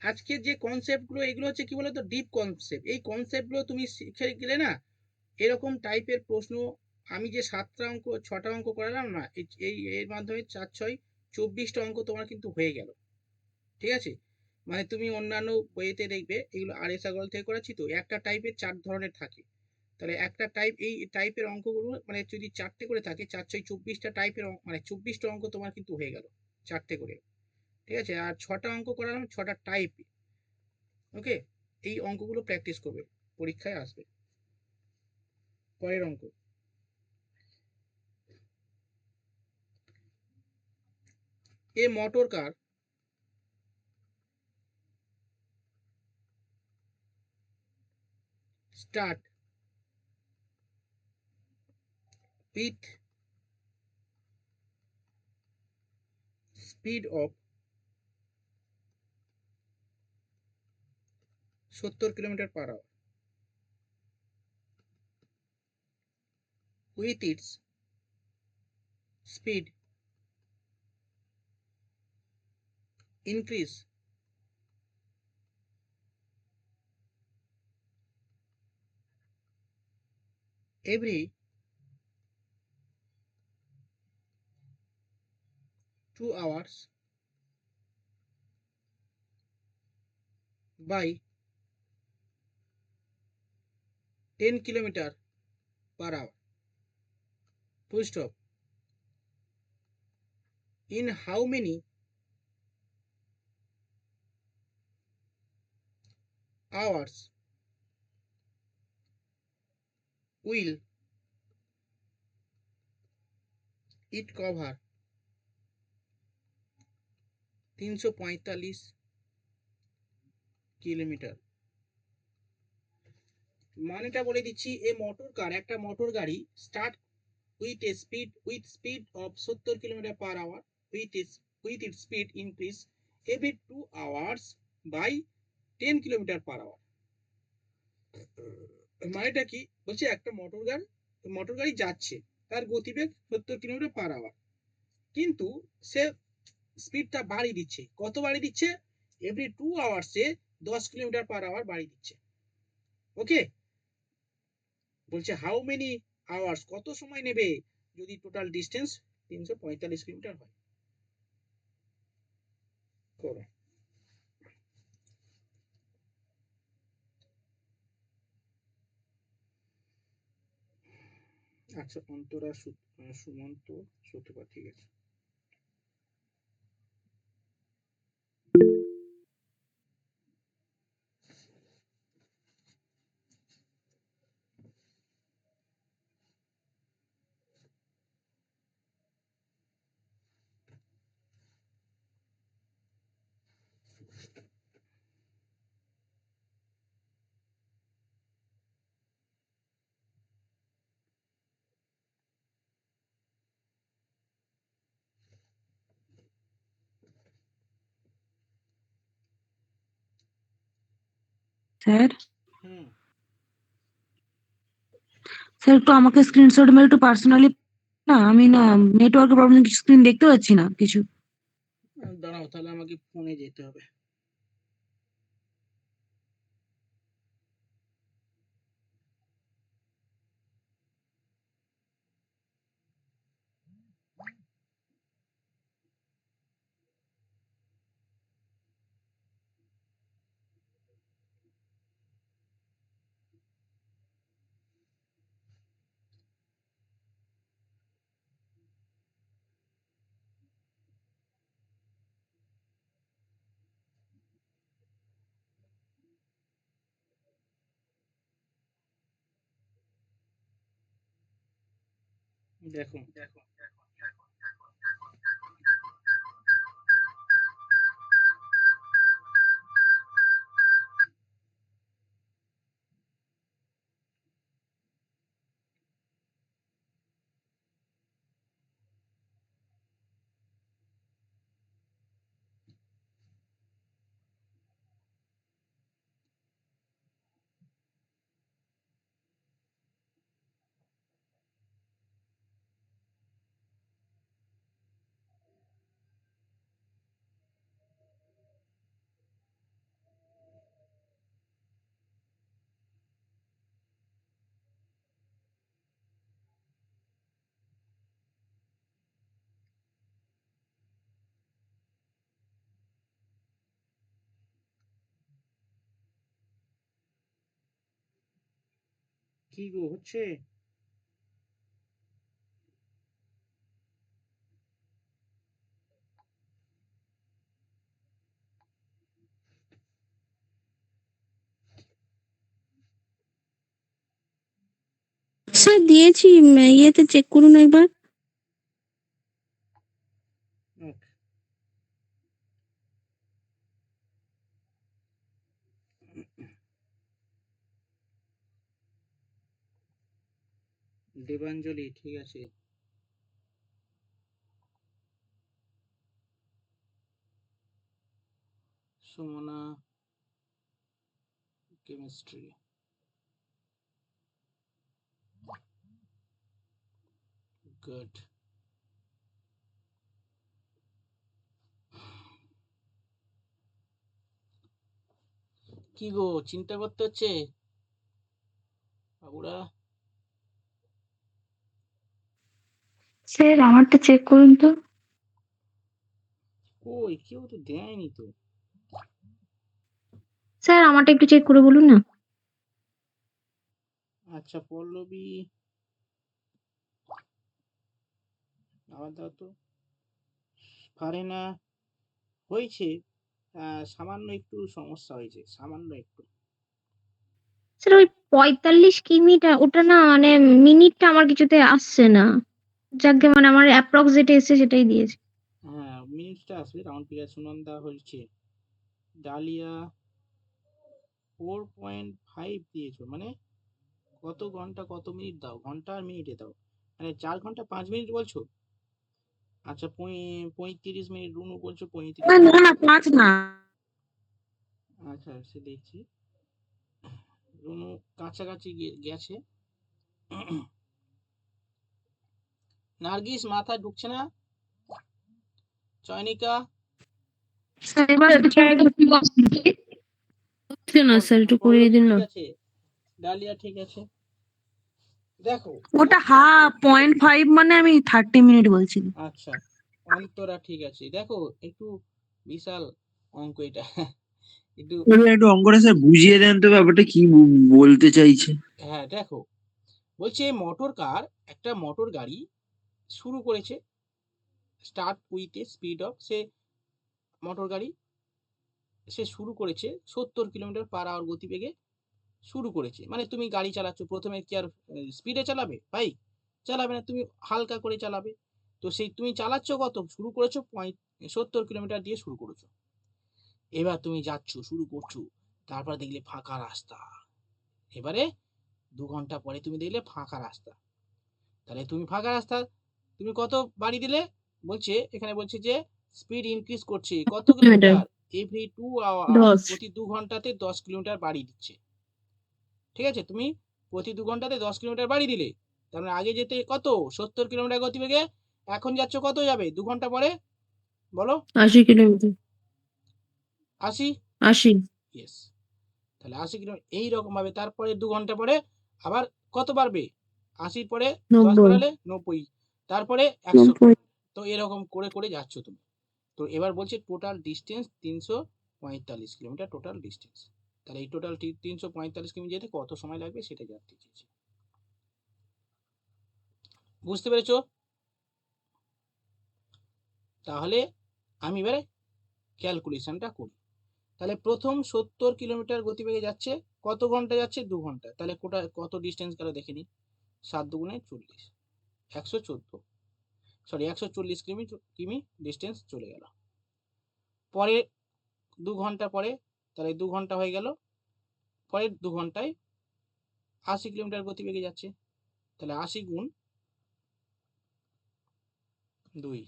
আজকে যে কনসেপ্ট গুলো, এগুলো হচ্ছে কি বলতো, ডিপ কনসেপ্ট। এই কনসেপ্ট গুলো তুমি শিখে গেলে না, এরকম টাইপের প্রশ্ন, আমি যে 7টা অঙ্ক 6টা অঙ্ক করালাম না, এই এর মাধ্যমে 4 6 24টা অঙ্ক তোমার কিন্তু হয়ে গেল। ঠিক আছে, মানে তুমি অন্যান্য বইতে দেখবে, এগুলো আর এস আগরওয়াল থেকে করাচ্ছি তো, একটা টাইপের 4 ধরনের থাকে। তাহলে একটা টাইপ, এই টাইপের অঙ্কগুলো মানে যদি 4টে করে থাকে, 4 6 24টা টাইপের মানে 24টা অঙ্ক তোমার কিন্তু হয়ে গেল 4টে করে। ঠিক আছে, আর 6টা অঙ্ক করালাম, 6টা টাইপ। ওকে, এই অঙ্কগুলো প্র্যাকটিস করবে, পরীক্ষায় আসবে। পরের অঙ্ক, a motor car start with speed of 70 kilometre per hour with its speed increase every 2 hours by 10 kilometer per hour. Full stop. In how many hours will it cover 345 kilometre? মানেটা বলে দিচ্ছি, এই মোটর কার, একটা মোটর গাড়ি start with speed of 70 kilometre per hour with its speed increase every 2 hours by 10 kilometre per hour. মানেটা কি বলছে, একটা মোটর গাড়ি যাচ্ছে, তার গতিবেগ 70 কিলোমিটার পার আওয়ার, কিন্তু সে স্পিডটা বাড়িয়ে দিচ্ছে। কত বাড়িয়ে দিচ্ছে? এভরি 2 আওয়ার্সে 10 কিলোমিটার পার আওয়ার বাড়িয়ে দিচ্ছে। ওকে, বলছে হাউ মেনি আওয়ার্স, কত সময় নেবে যদি টোটাল ডিস্টেন্স 345 কিলোমিটার হয়। করো। আচ্ছা, অন্তরা সুমন্ত সত্যপা, ঠিক আছে। স্যার হুম, স্যার একটু আমাকে স্ক্রিনশট মেরে একটু পার্সোনালি, না আমি না নেটওয়ার্কের প্রবলেম, কিছু স্ক্রিন দেখতে পাচ্ছি না কিছু। দাঁড়াও, তাহলে আমাকে ফোনে যেতে হবে। দেখো, কি গো হচ্ছে? স্যার দিয়েছি, ইয়েতে চেক করুন একবার। ওকে। দেবাঞ্জলি ঠিক আছে। সুমনা কেমিস্ট্রি। গুড। কি গো চিন্তা করতে হচ্ছে বাবুরা? স্যার আমারটা চেক করুন তো। কই কেউ তো দেয়নি তো। স্যার আমারটা একটু চেক করে বলুন না। আচ্ছা পল্লবী, আবার দাও তো। পারে না, হয়েছে সামান্য একটু সমস্যা হয়েছে, সামান্য একটু। স্যার ওই 45 কিমিটা ওটা না মানে মিনিটটা আমার কিছুতে আসছে না। যাকগে মানে আমার অ্যাপ্রক্স যেটা এসছে সেটাই দিয়েছি। হ্যাঁ মিনিটটা আসবে, রাউন্ড ফিগার সুনন্দা হয়েছে। ডালিয়া 4.5 দিয়েছো, মানে কত ঘন্টা কত মিনিট দাও, ঘন্টা আর মিনিটে দাও, মানে 4 ঘন্টা 5 মিনিট বলছো। আচ্ছা 35 মিনিট, রুনু বলছো 35 না মিনিট। না 5 না। আচ্ছা সে দেখছি, রুনু কাছাকাছি গেছে। নার্গিস মাথায় ঢুকছে না। চয়নিকা স্যার এবার না স্যার, একটু করিয়ে দিন না। ঠিক আছে, ডালিয়া ঠিক আছে। দেখো ওটা হাফ 0.5 মানে আমি 30 মিনিট বলছি। আচ্ছা অন্তরা ঠিক আছে। দেখো একটু বিশাল অঙ্ক এটা। একটু একটু অঙ্কটা স্যার বুঝিয়ে দেন তো, ব্যাপারটা কি বলতে চাইছে। হ্যাঁ দেখো, বলছে মোটর কার, একটা মোটর গাড়ি শুরু করেছে, start with a speed of, say motor গাড়ি সে শুরু করেছে 70 কিলোমিটার পার আওয়ার গতিবেগে শুরু করেছে। মানে তুমি গাড়ি চালাচ্ছ, প্রথমে কি আর স্পিডে চালাবে ভাই? চালাবে না, তুমি হালকা করে চালাবে। তো সেই তুমি চালাচ্ছ কত, শুরু করেছো 70 কিলোমিটার দিয়ে শুরু করেছো। এবার তুমি যাচ্ছ, শুরু করছো, তারপর দেখলে ফাঁকা রাস্তা। এবারে 2 ঘন্টা পরে তুমি দেখলে ফাঁকা রাস্তা। তাহলে তুমি ফাঁকা রাস্তা তুমি কত বাড়ি দিলে? বলছে এখানে বলছে যে স্পিড ইনক্রিজ করছে কত কিলোমিটার, এভরি 2 আওয়ার, 10। প্রতি 2 ঘন্টাতে 10 কিলোমিটার বাড়ি দিচ্ছে। ঠিক আছে, তুমি প্রতি 2 ঘন্টাতে 10 কিলোমিটার বাড়ি দিলে, তার মানে আগে যেতে কত 70 কিলোমিটার গতিবেগে, এখন যাচ্ছ কত যাবে 2 ঘন্টা পরে বলো? 80 কিলোমিটার। 80। 80। ইয়েস, তাহলে 80 কিলোমিটার এইরকম ভাবে। তারপরে 2 ঘন্টা পরে আবার কত বাড়বে, 80 পরে 10 90। বাড়ালে 90, তারপরে 100। 90। তো এরকম করে করে যাচ্ছ তুমি। তো এবার বলছে total distance 345 kilometre total distance. তাহলে এই টোটাল 345 কিলোমিটার যেতে কত সময় লাগবে সেটা জানতে চেয়েছি। বুঝতে পেরেছো? তাহলে আমি এবারে ক্যালকুলেশনটা করি। তাহলে প্রথম 70 কিলোমিটার গতিবেগে যাচ্ছে, কত ঘন্টা যাচ্ছে 2 ঘন্টা, তাহলে কত ডিস্টেন্স গেল দেখে নি। 7 দুগুণে 40, 114, সরি 140 কিমি ডিস্টেন্স চলে গেল। পরে 2 ঘন্টা পরে, তাহলে 2 ঘন্টা হয়ে গেল, পরের 2 ঘন্টায় 80 কিলোমিটার গতিবেগে যাচ্ছে। তাহলে 80 গুণ 2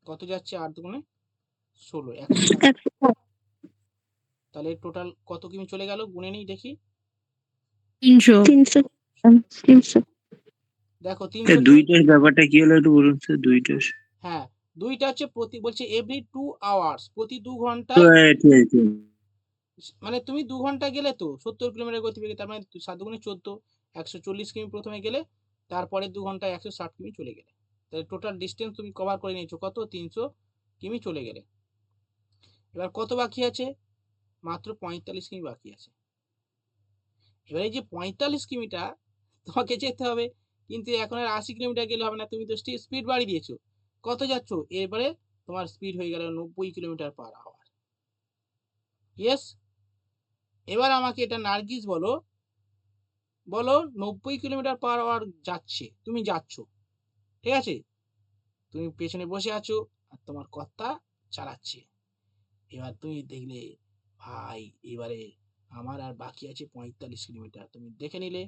কত যাচ্ছে, 8 দুগুণে 16, 160। তাহলে টোটাল কত কিমি চলে গেল গুনে নিই দেখি। 300। 300। দেখো 300 দুইটার ব্যাপারটা কি হলো একটু বলুন স্যার, দুইটার। হ্যাঁ দুইটা হচ্ছে প্রতি, বলছে এভরি 2 আওয়ার্স, প্রতি 2 তো ঘন্টায়। ঠিক আছে। মানে তুমি 2 ঘন্টা গেলে তো 70 কিলোমিটার গতিবেগে, তার মানে 7 দুগুণে 14, 140 কিমি প্রথমে গেলে, তারপরে 2 ঘন্টায় 160 কিমি চলে গেলে। তাহলে টোটাল ডিস্টেন্স তুমি কভার করে নিয়েছো কত, 300 কিমি চলে গেলে। এবার কত বাকি আছে, মাত্র 45 কিমি বাকি আছে। এবার এই যে 45 কিমিটা তোমাকে যেতে হবে, কিন্তু এখন আর 80 কিলোমিটার গেলে হবে না, তুমি তো স্পিড বাড়িয়ে দিয়েছো। কত যাচ্ছ? এরপরে তোমার স্পিড হয়ে গেল 90 কিলোমিটার পার আওয়ার। ইয়েস। এবার আমাকে এটা নার্গিস বলো, বলো 90 কিলোমিটার পার আওয়ার যাচ্ছে, তুমি যাচ্ছ, ঠিক আছে, তুমি পেছনে বসে আছো আর তোমার কর্তা চালাচ্ছে। এবার তুমি দেখলে ভাই এবারে আমার আর বাকি আছে 45 কিলোমিটার, তুমি দেখে নিলে,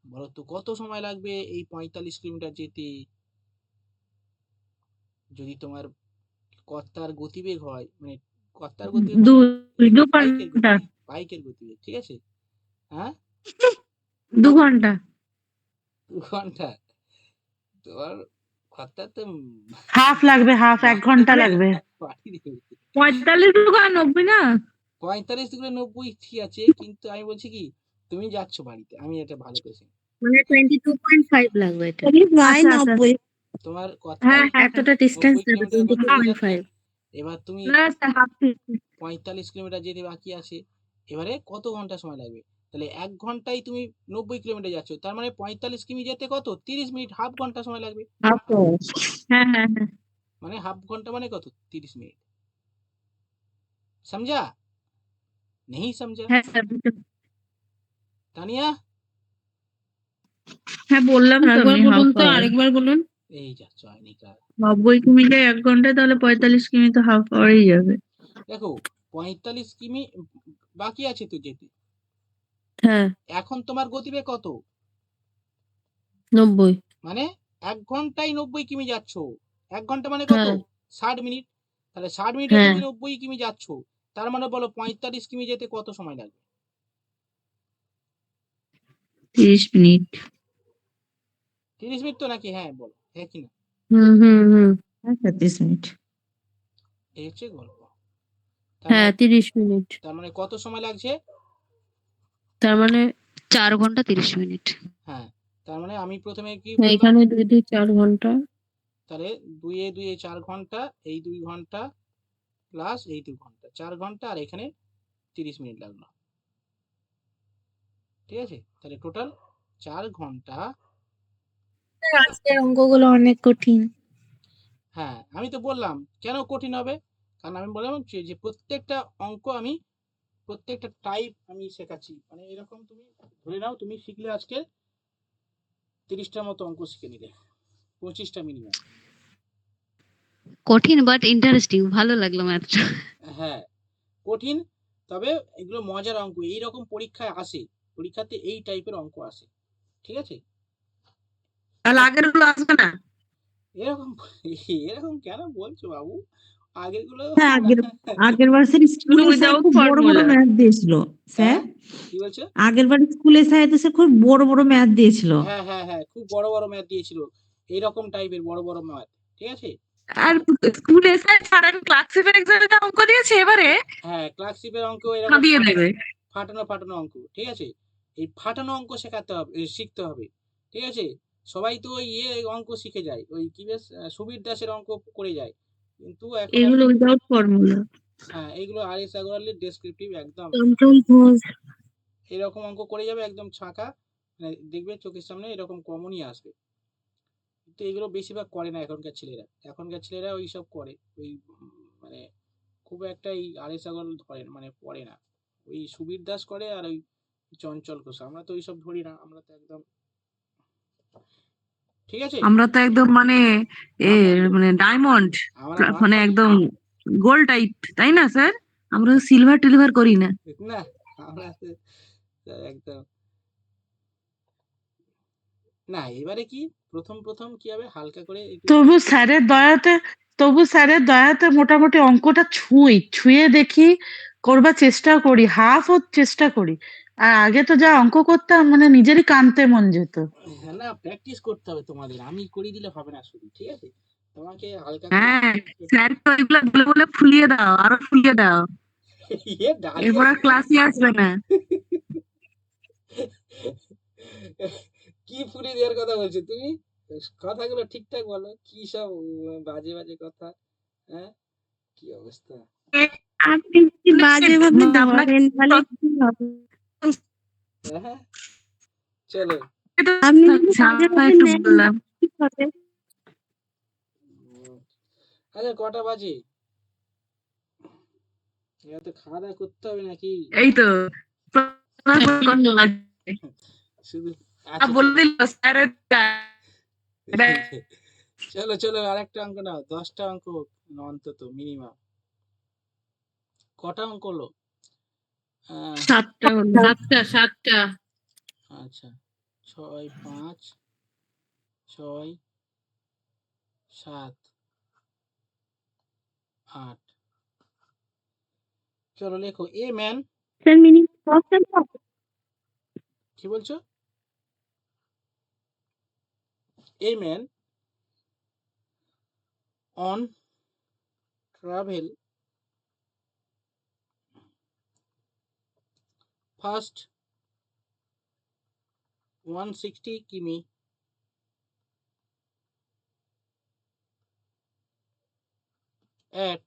বলো তো কত সময় লাগবে এই 45 কিলোমিটার যেতে? যদি তোমার কর্তার গতিবেগ হয়, মানে কর্তার গতিবেগ দু বাইকের ঘন্টা গতিবেগ, বাইকের গতিবেগ, ঠিক আছে, হ্যাঁ 2 ঘন্টা 2 ঘন্টা, তোমার কর্তার তো হাফ লাগবে, হাফ 1 ঘন্টা লাগবে। বাড়ি দেবে। 45 টাকা 90 না 45 থেকে 90 ঠিক আছে, কিন্তু আমি বলছি কি তুমি যাচ্ছ বাড়িতে, আমি এটা ভালো করেছি, মানে 22.5 লাগবে এটা। ভাই আচ্ছা, আচ্ছা। 90। তোমার কথা হ্যাঁ হ্যাঁ এতটা ডিস্টেন্স 90 যাবে কিলোমিটার গতিবেগে যাচ্ছ, 22.5। এবার তুমি না স্যার হাফ 45 কিলোমিটার যেতে বাকি আছে, এবারে কত ঘন্টা সময় লাগবে? তাহলে 1 ঘন্টায় তুমি 90 কিলোমিটার যাচ্ছ, তার মানে 45 কিমি যেতে কত 30 মিনিট, হাফ ঘন্টা সময় লাগবে। হ্যাঁ হ্যাঁ হ্যাঁ মানে হাফ ঘন্টা মানে কত 30 মিনিট, समझा नहीं समझा? হ্যাঁ স্যার তানিয়া হ্যাঁ বললাম তো আরেকবার আমি বলুন হাফ তো, আওয়ার আরেকবার বলুন। এই যাচ্ছ আইনিকার। 90 কিমি যায় 1 ঘন্টায়, তাহলে 45 কিমি তো হাফ আওয়ারই যাবে। দেখো 45 কিমি বাকি আছে তো যেতে, হ্যাঁ এখন তোমার গতিবেগ কত? 90। মানে 1 ঘন্টায় 90 কিমি যাচ্ছ, 1 ঘন্টা মানে কত হ্যাঁ 60 মিনিট, তাহলে 60 মিনিটে হ্যাঁ তুমি 90 কিমি যাচ্ছ, তার মানে বলো 45 কিমি যেতে কত সময় লাগবে? 30 মিনিট। 30 মিনিট তো নাকি? হ্যাঁ বলো, হ্যাঁ কি না? হুম হুম হুম। আচ্ছা 30 মিনিট। এই হচ্ছে গল্প। হ্যাঁ 30 মিনিট। তার মানে কত সময় লাগছে? তার মানে 4 ঘন্টা 30 মিনিট। হ্যাঁ, তার মানে আমি প্রথমে কি হ্যাঁ, বললাম, এখানে 2 দিয়ে 4 ঘন্টা। তাহলে 2 এ 2 এ 4 ঘন্টা, এই 2 ঘন্টা প্লাস এই 2 ঘন্টা, 4 ঘন্টা, আর এখানে 30 মিনিট লাগলো, ঠিক আছে, তাহলে টোটাল 4 ঘন্টা। আজকের অঙ্কগুলো অনেক কঠিন। হ্যাঁ আমি তো বললাম কেন কঠিন হবে, কারণ আমি বললাম যে প্রত্যেকটা অঙ্ক আমি প্রত্যেকটা টাইপ আমি শেখাচ্ছি, মানে এরকম তুমি ধরে নাও তুমি শিখলে আজকে 30টার মতো অঙ্ক শিখে নিলে, 25টা মিনিমাম। কঠিন বাট ইন্টারেস্টিং, ভালো লাগলো ম্যাথটা। হ্যাঁ কঠিন, তবে এগুলো মজার অঙ্ক, এইরকম পরীক্ষায় আসে, পরীক্ষাতে এই টাইপের অঙ্ক আসে, ঠিক আছে। তাহলে আগের গুলো আসবে না? এরকম এরকম কেন বলছো বাবু, আগের গুলো স্যার আগের বার স্যার স্কুলে স্যার উইদাউট খুব বড় বড় ফর্মুলা। ম্যাথ দিয়েছিল স্যার। হ্যাঁ কি বলছো? আগের বার স্কুলে স্যার তো স্যার খুব বড় বড় ম্যাথ দিয়েছিল। হ্যাঁ হ্যাঁ হ্যাঁ, খুব বড় বড় ম্যাথ দিয়েছিল, এইরকম টাইপের বড় বড় ম্যাথ, ঠিক আছে। আর স্কুলে স্যার সারাদিন ক্লাস 7 এক্সামে অঙ্ক দিয়েছে, এবারে হ্যাঁ ক্লাসিপের অঙ্ক এরকম দিয়ে দেবে। ফাটানো ফাটানো অঙ্ক, ঠিক আছে, এই ফাটানো অঙ্ক শেখাতে হবে, শিখতে হবে, ঠিক আছে। সবাই তো ওই অঙ্ক শিখে যায়, ওই কি বেশ সুবীর দাসের অঙ্ক করে যায়, কিন্তু এখন আর এগুলো উইদাউট ফর্মুলা। হ্যাঁ এইগুলো আর.এস. আগরওয়ালের ডেসক্রিপটিভ একদম কন্ট্রোল ঘোষ। এরকম অঙ্ক করে যাবে একদম ছাঁকা, মানে দেখবে চোখের সামনে এরকম কমনই আসবে, কিন্তু এগুলো বেশিরভাগ করে না এখনকার ছেলেরা ওই সব করে, ওই মানে খুব একটা এই আর.এস. আগরওয়াল ধরে মানে পড়ে না, ওই সুবীর দাস করে আর ওই চঞ্চল ঘোষ, আমরা তো ওইসব ধরি না, আমরা তো একদম, ঠিক আছে। আমরা তো একদম মানে মানে ডায়মন্ড, আমরা মানে মাস্টার একদম গোল্ড টাইপ, তাই না স্যার? আমরা সিলভার টিলভার করি না। না, আমরা তো একদম না। এবারে কি প্রথম প্রথম কি হবে, হালকা করে একটু তবু স্যারের দয়াতে মোটামুটি অঙ্কটা ছুঁয়ে দেখি, করবার চেষ্টা করি, হাফ ও চেষ্টা করি। আর আগে তো যা অঙ্ক করতাম মানে নিজেরই কানতে মন যেত। হ্যাঁ, না প্র্যাকটিস করতে হবে তোমাদের, আমি করে দিলে হবে না শুধু, ঠিক আছে, তোমাকে হালকা করে হ্যাঁ স্যার তো এগুলো বলে বলে ফুলিয়ে দাও, আরো ফুলিয়ে দাও, ডালিয়া এরপর আর ক্লাসই আসবে না। কি ফুলি দেওয়ার কথা বলছো তুমি, কথাগুলো ঠিকঠাক বলো, কি সব বাজে বাজে কথা, হ্যাঁ কি অবস্থা। আপনি যদি বাজে ভাবে আপনাকে ধরেন তাহলে কি হবে? হ্যাঁ চলো আপনি যদি মাঝে মাঝে একটু নেন বললাম ঠিক হবে। আচ্ছা কটা বাজে? এবার তো খাওয়া দাওয়া করতে হবে নাকি? এই তো শুধু আচ্ছা বলে চলো দিল স্যারের চলো চলো আরেকটা অঙ্ক নাও, 10টা অঙ্ক অন্তত মিনিমাম। কটা অঙ্ক হলো? 7টা হলো 7টা আচ্ছা 6 5 6 7 8। চলো লেখো এ ম্যান। স্যার মিনিট বক্সের পর কি বলছো? A man on travel first 160 কিমি at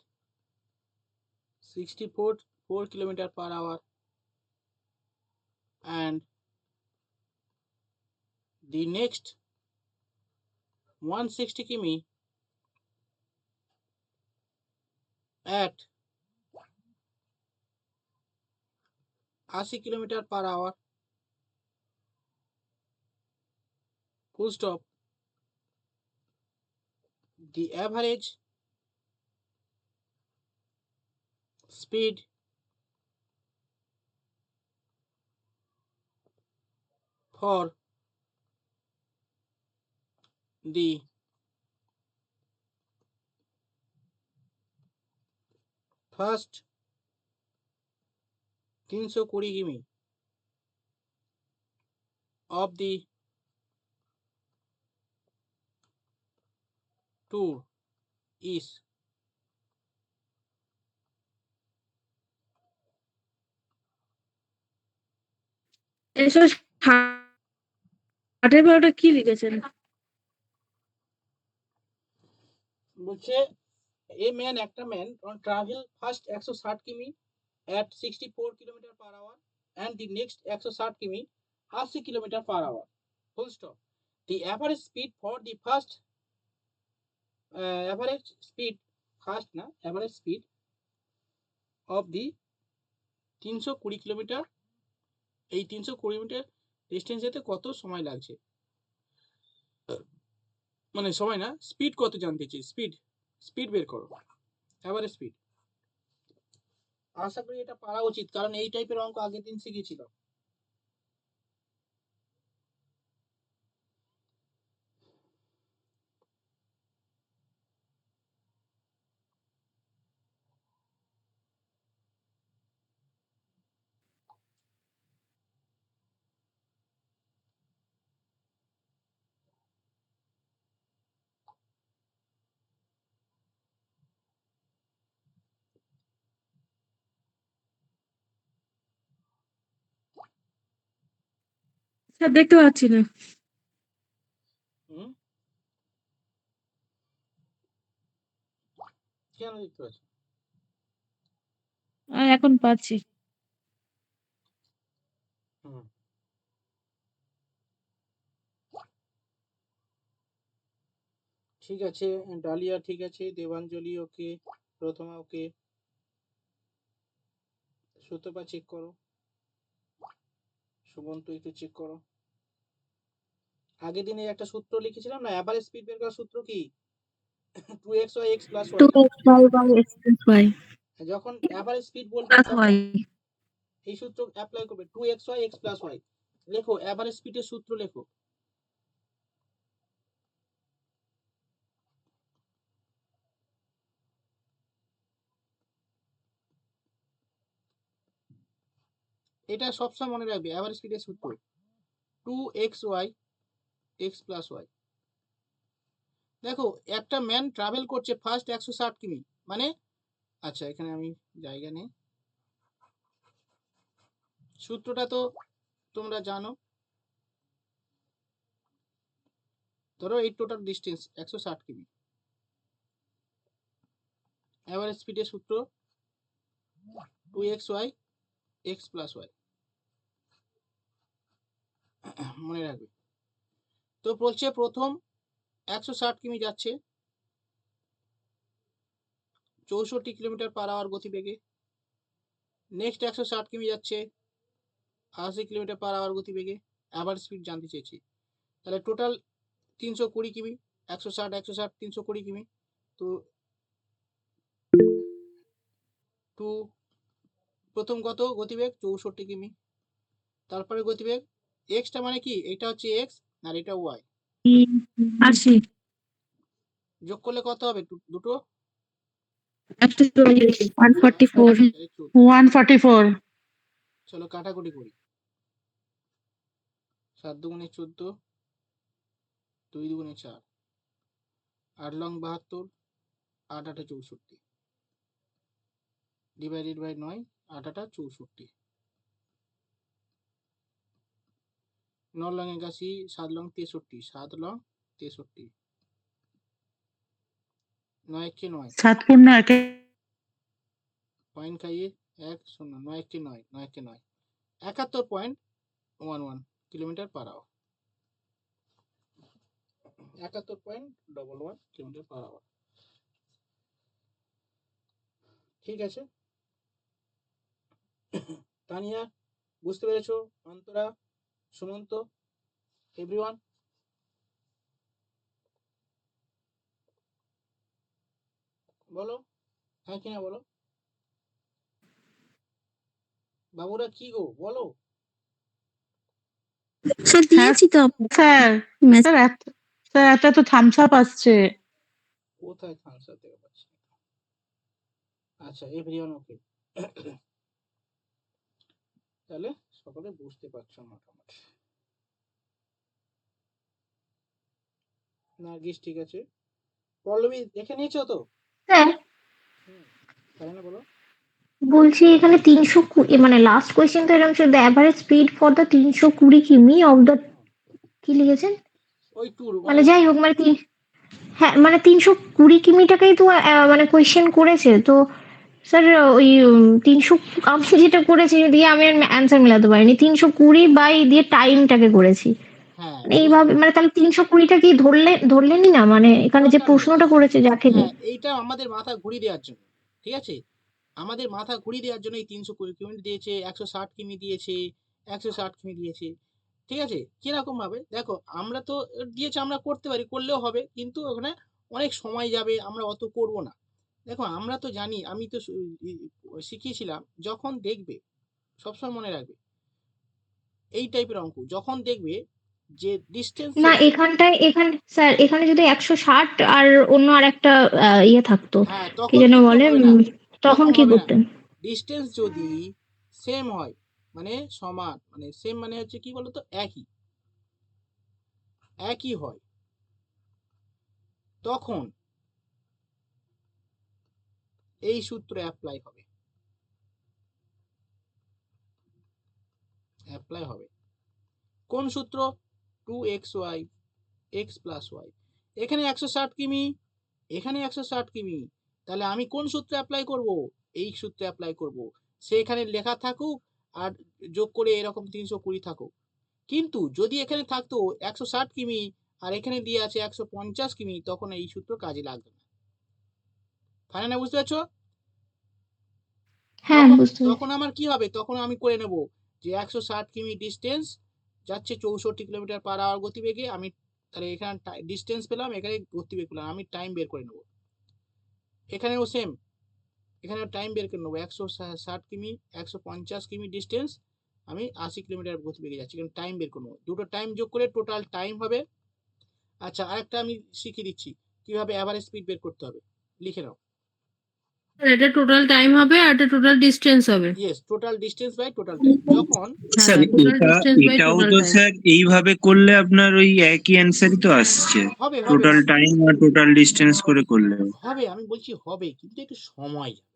64 kilometer per hour and the next 160 কিমি at 80 kilometer per hour, full stop. The average speed for the first 320 কিমি of the tour is এসব 8-12টা কি লিখেছেন? বলছে a man একটা ম্যান on travel first 160 কিমি at 64 kilometer per hour and the next 160 কিমি 80 kilometer per hour, full stop. The average speed for the first average speed of the 320 kilometre, এই 320 মিটার ডিস্টেন্স যেতে কত সময় লাগছে, মানে সময় না, স্পিড কত জানতে চাই, স্পিড বের করো, এভারেজ স্পিড। আশা করি এটা পারা উচিত, কারণ এই টাইপের অঙ্ক আগের দিন শিখেছিলাম। স্যার দেখতে পাচ্ছি না। হুম, কেন দেখতে পাচ্ছ? এখন পাচ্ছি। হুম, ঠিক আছে, ডালিয়া ঠিক আছে, দেবাঞ্জলি ওকে, প্রথমা ওকে, সুতপা চেক করো, সুমন্ত একটু চেক করো। আগের দিনে একটা সূত্র লিখেছিলাম না, এভারেজ স্পিড বের করার সূত্র কি? 2xy x plus y, 2xy যখন এভারেজ স্পিড বলবে প্লাস তখন ওয়াই। এই সূত্র অ্যাপ্লাই করবে, 2xy x plus y। লেখো এভারেজ স্পিডের সূত্র লেখো। এটা সবসময় মনে রাখবে, এভারেজ স্পিডের সূত্র 2xy x plus y। দেখো একটা ম্যান ট্রাভেল করছে ফার্স্ট 160 কিমি, মানে আচ্ছা এখানে আমি জায়গা নেই, সূত্রটা তো তোমরা জানো। ধরো এই টোটাল ডিস্টেন্স 160 কিমি, এভারেজ স্পিডের সূত্র 2xy x plus y, মনে রাখবে। তো বলছে প্রথম 160 কিমি যাচ্ছে 64 কিলোমিটার পার আওয়ার গতিবেগে, নেক্সট 160 কিমি যাচ্ছে 80 কিলোমিটার পার আওয়ার গতিবেগে, অ্যাভারেজ স্পিড জানতে চেয়েছি। তাহলে টোটাল 320 কিমি, 160 160 320 কিমি। তো টু প্রথম কত গতিবেগ 64 কিমি, তারপরে গতিবেগ এক্সটা মানে কি, এটা হচ্ছে এক্স আর এটা ওয়াই, 80 যোগ করলে কত হবে দুটো? 144 144 চলো কাটাকুটি করি। 7 দুগুণে 14, 2 দুগুণে 4, 8 লং 72, 8 8 64, ডিভাইডেড বাই 9, 8 8 64, 9 লং 81, 7 লং 63, 7 লং 63, 9 1 9, 7 পূর্ণ 1 পয়েন্ট খাইয়ে 1 0, 9 1 9, 9 1 9, 71.11 kilometre per hour, 71.11 kilometre per hour. ঠিক আছে, তানিয়া বুঝতে পেরেছো? অন্তরা, সুমন্ত, এভরিওয়ান? বলো হ্যাঁ কিনা বলো, বাবুরা কি গো বলো। স্যার দিয়েছি তো স্যার মেসেজ। স্যার একটা তো থামস আপ আসছে। কোথায় থামস আপ থেকে পাচ্ছি? আচ্ছা এভরিওয়ান ওকে। তাহলে সকলে বুঝতে পারছো মোটামুটি। নার্গিস ঠিক আছে, পল্লবী দেখে নিয়েছো তো? স্যার তাই না বলো। বলছি এখানে 320 মানে লাস্ট কোয়েশ্চেন তো এরকম ছিল, the average speed for the 320 কিমি অফ দ্য কি লিখেছেন, ওই ট্যুর মানে যাই হোক মানে হ্যাঁ মানে 320 কিমিটাকেই তো মানে কোয়েশ্চেন করেছে তো স্যার। ওই 300 আমি যেটা করেছি দিয়ে আমি অ্যান্সার মেলাতে পারিনি, 320 বাই দিয়ে টাইমটাকে করেছি হ্যাঁ মানে এইভাবে, মানে তাহলে 320টা কি ধরলেনই না, মানে এখানে যে দরকার নেই। প্রশ্নটা করেছে যাকে হ্যাঁ এইটা আমাদের মাথা ঘুরিয়ে দেওয়ার জন্য, ঠিক আছে, আমাদের মাথা ঘুরিয়ে দেওয়ার জন্য এই 320 কিমি দিয়েছে, 160 কিমি দিয়েছে, 160 কিমি দিয়েছে, ঠিক আছে। কিরকম ভাবে দেখো, আমরা তো দিয়েছে, আমরা করতে পারি, করলেও হবে, কিন্তু ওখানে অনেক সময় যাবে, আমরা অত করব না। দেখো আমরা তো জানি, আমি তো শিখিয়েছিলাম, যখন দেখবে সবসময় মনে রাখবে এই টাইপের অঙ্ক যখন দেখবে যে ডিস্টেন্স না এখানে স্যার এখানে যদি 160 আর অন্য আর একটা ইয়ে থাকতো হ্যাঁ কি তখন যেন কিন্তু বলে হবে না, তখন কি হবে না। করতেন? ডিস্টেন্স যদি সেম হয় মানে সমান, মানে সেম মানে হচ্ছে কি বলতো, একই হয়, তখন এই সূত্র অ্যাপ্লাই হবে। কোন সূত্র? 2xy x প্লাস y, এখানে 160 কিমি, এখানে 160 কিমি, তাহলে আমি কোন সূত্রে অ্যাপ্লাই করব? এই সূত্রে অ্যাপ্লাই করব। সেখানে লেখা থাকুক আর যোগ করে এরকম 320 থাকুক, কিন্তু যদি এখানে থাকতো 160 কিমি আর এখানে দিয়ে আছে 150 কিমি, তখন এই সূত্র কাজে লাগবে না। ফাইনাল বুঝতে পারছো? হ্যাঁ বুঝতে পেরেছি। তখন আমার কি হবে, তখন আমি করে নেব যে 160 কিমি ডিস্টেন্স যাচ্ছে 64 কিলোমিটার পার আওয়ার গতিবেগে, আমি তাহলে এখানে ডিস্টেন্স পেলাম, এখানে গতিবেগ পেলাম, আমি টাইম বের করে নেব। এখানেও সেম, এখানে টাইম বের করে নেবো, 160 কিমি 150 কিমি ডিস্টেন্স, আমি 80 কিলোমিটার গতিবেগে যাচ্ছি, কারণ টাইম বের করে নেবো, দুটো টাইম যোগ করে টোটাল টাইম হবে। আচ্ছা আরেকটা আমি শিখিয়ে দিচ্ছি কিভাবে অ্যাভারেজ স্পিড বের করতে হবে, লিখে নাও। এটা টোটাল টাইম হবে আর এটা টোটাল ডিস্টেন্স হবে। Yes, total distance by total time. যখন স্যার টোটাল ডিস্টেন্স বাই এটাও টোটাল তো টাইম। স্যার এইভাবে করলে আপনার ওই একই অ্যান্সারই তো আসছে, হবে টোটাল টাইম আর টোটাল ডিস্টেন্স করে করলে। হবে, আমি বলছি হবে, কিন্তু একটু সময় যাবে,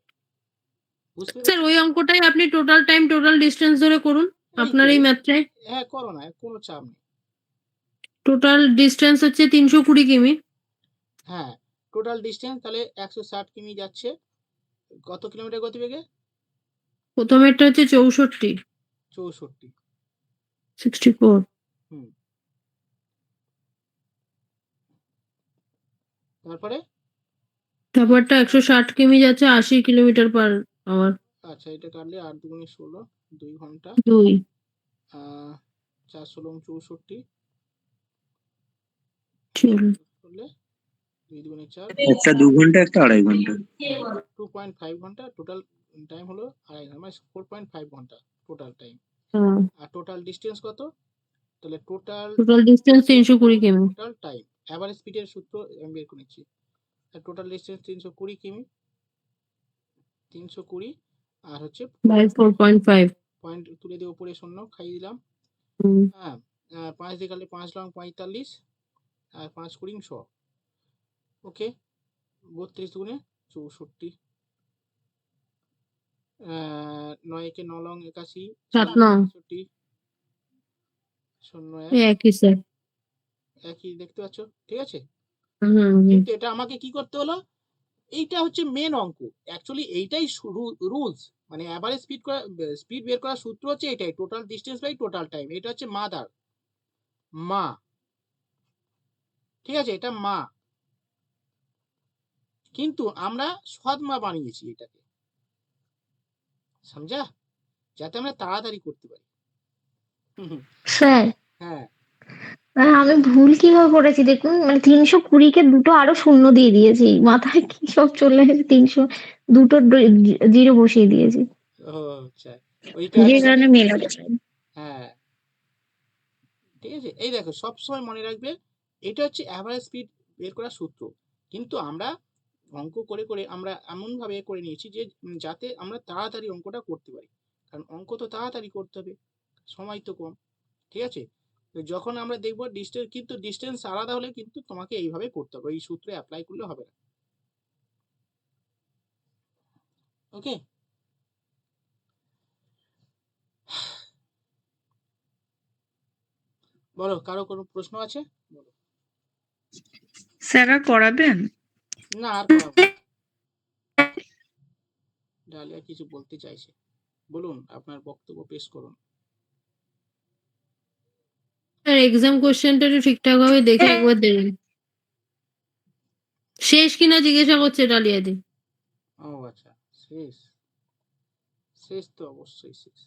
বুঝতে স্যার পেরেছো? ওই অঙ্কটাই আপনি টোটাল টাইম টোটাল ডিস্টেন্স ধরে করুন আপনার এই ম্যাথটাই। হ্যাঁ করো না, কোনো চাপ নেই। টোটাল ডিস্টেন্স হচ্ছে 320 কিমি। হ্যাঁ টোটাল ডিস্টেন্স তাহলে 160 কিমি যাচ্ছে কত কিলোমিটার গতিবেগে? প্রথমেরটা হচ্ছে 64 64। 64। হুম তারপরে তারপরটা 160 কিমি যাচ্ছে 80 কিলোমিটার পার আওয়ার। আচ্ছা এটা কাটলে 8 দুগুণে 16, 2 ঘন্টা, 2 4 16 64, চলো। করলে 2 দুগুণে 4, একটা 2 ঘন্টা একটা 2.5 ঘন্টা 2.5 ঘন্টা, টোটাল টাইম হলো 2.5 ঘন্টা, মানে 4.5 ঘন্টা টোটাল টাইম। আর টোটাল ডিস্টেন্স কত? তাহলে টোটাল টোটাল ডিস্টেন্স 320 কিমি। টোটাল টাইম এভারেজ স্পিডের সূত্র আমি বের করে নিচ্ছি। টোটাল ডিস্টেন্স 320 কিমি, 320 আর হচ্ছে বাই 4.5। পয়েন্ট তুলে দিয়ে উপরে শূন্য খাইয়ে দিলাম। হ্যাঁ 5 দিয়ে কাটলে 5 লং 45 আর 5 কুড়ি 100। ওকে 32 দুগুণে 64, 9 একে 9 লং 81, 7 লং 64, 0 1 একই স্যার। একই দেখতে পাচ্ছ, ঠিক আছে। হুম। কিন্তু এটা আমাকে কি করতে হলো, এইটা হচ্ছে মেন অঙ্ক, অ্যাকচুয়ালি এইটাই রুলস, মানে অ্যাভারেজ স্পিড বের করার সূত্র হচ্ছে এটাই, total distance by total time. এটা হচ্ছে মা, ঠিক আছে, এটা মা, কিন্তু আমরা সৎমা বানিয়েছি এটাকে, সমঝা, যাতে আমরা তাড়াতাড়ি করতে পারি। স্যার হ্যাঁ আমি ভুল কিভাবে করেছি দেখুন, মানে 320-কে দুটো আরো শূন্য দিয়ে দিয়েছি, মাথায় কি সব চলে এসেছে, 300 দুটো জিরো বসিয়ে দিয়েছি, ও আচ্ছা ওইটা যে আছে। কারণে মেল হচ্ছে। হ্যাঁ ঠিক আছে, এই দেখো সবসময় মনে রাখবে এটা হচ্ছে অ্যাভারেজ স্পিড বের করার সূত্র, কিন্তু আমরা অঙ্ক করে করে আমরা এমন ভাবে করে নিয়েছি যে যাতে আমরা তাড়াতাড়ি অঙ্কটা করতে পারি, কারণ অঙ্ক তো তাড়াতাড়ি করতে হবে, সময় তো কম, ঠিক আছে। তো যখন আমরা দেখবো ডিস্টেন্স, কিন্তু ডিস্টেন্স আলাদা হলে কিন্তু তোমাকে এইভাবে করতে হবে, এই সূত্রে অ্যাপ্লাই করলে হবে না। ওকে বলো, কারো কোনো প্রশ্ন আছে? বলো। স্যার আর করাবেন? না আর করাবো না। ডালিয়া কিছু বলতে চাইছে, বলুন, আপনার বক্তব্য পেশ করুন। স্যার এক্সাম কোশ্চেনটা একটু ঠিকঠাক ভাবে দেখে একবার দেবেন। শেষ কিনা জিজ্ঞাসা করছে ডালিয়া দি। ও আচ্ছা শেষ, শেষ তো অবশ্যই শেষ।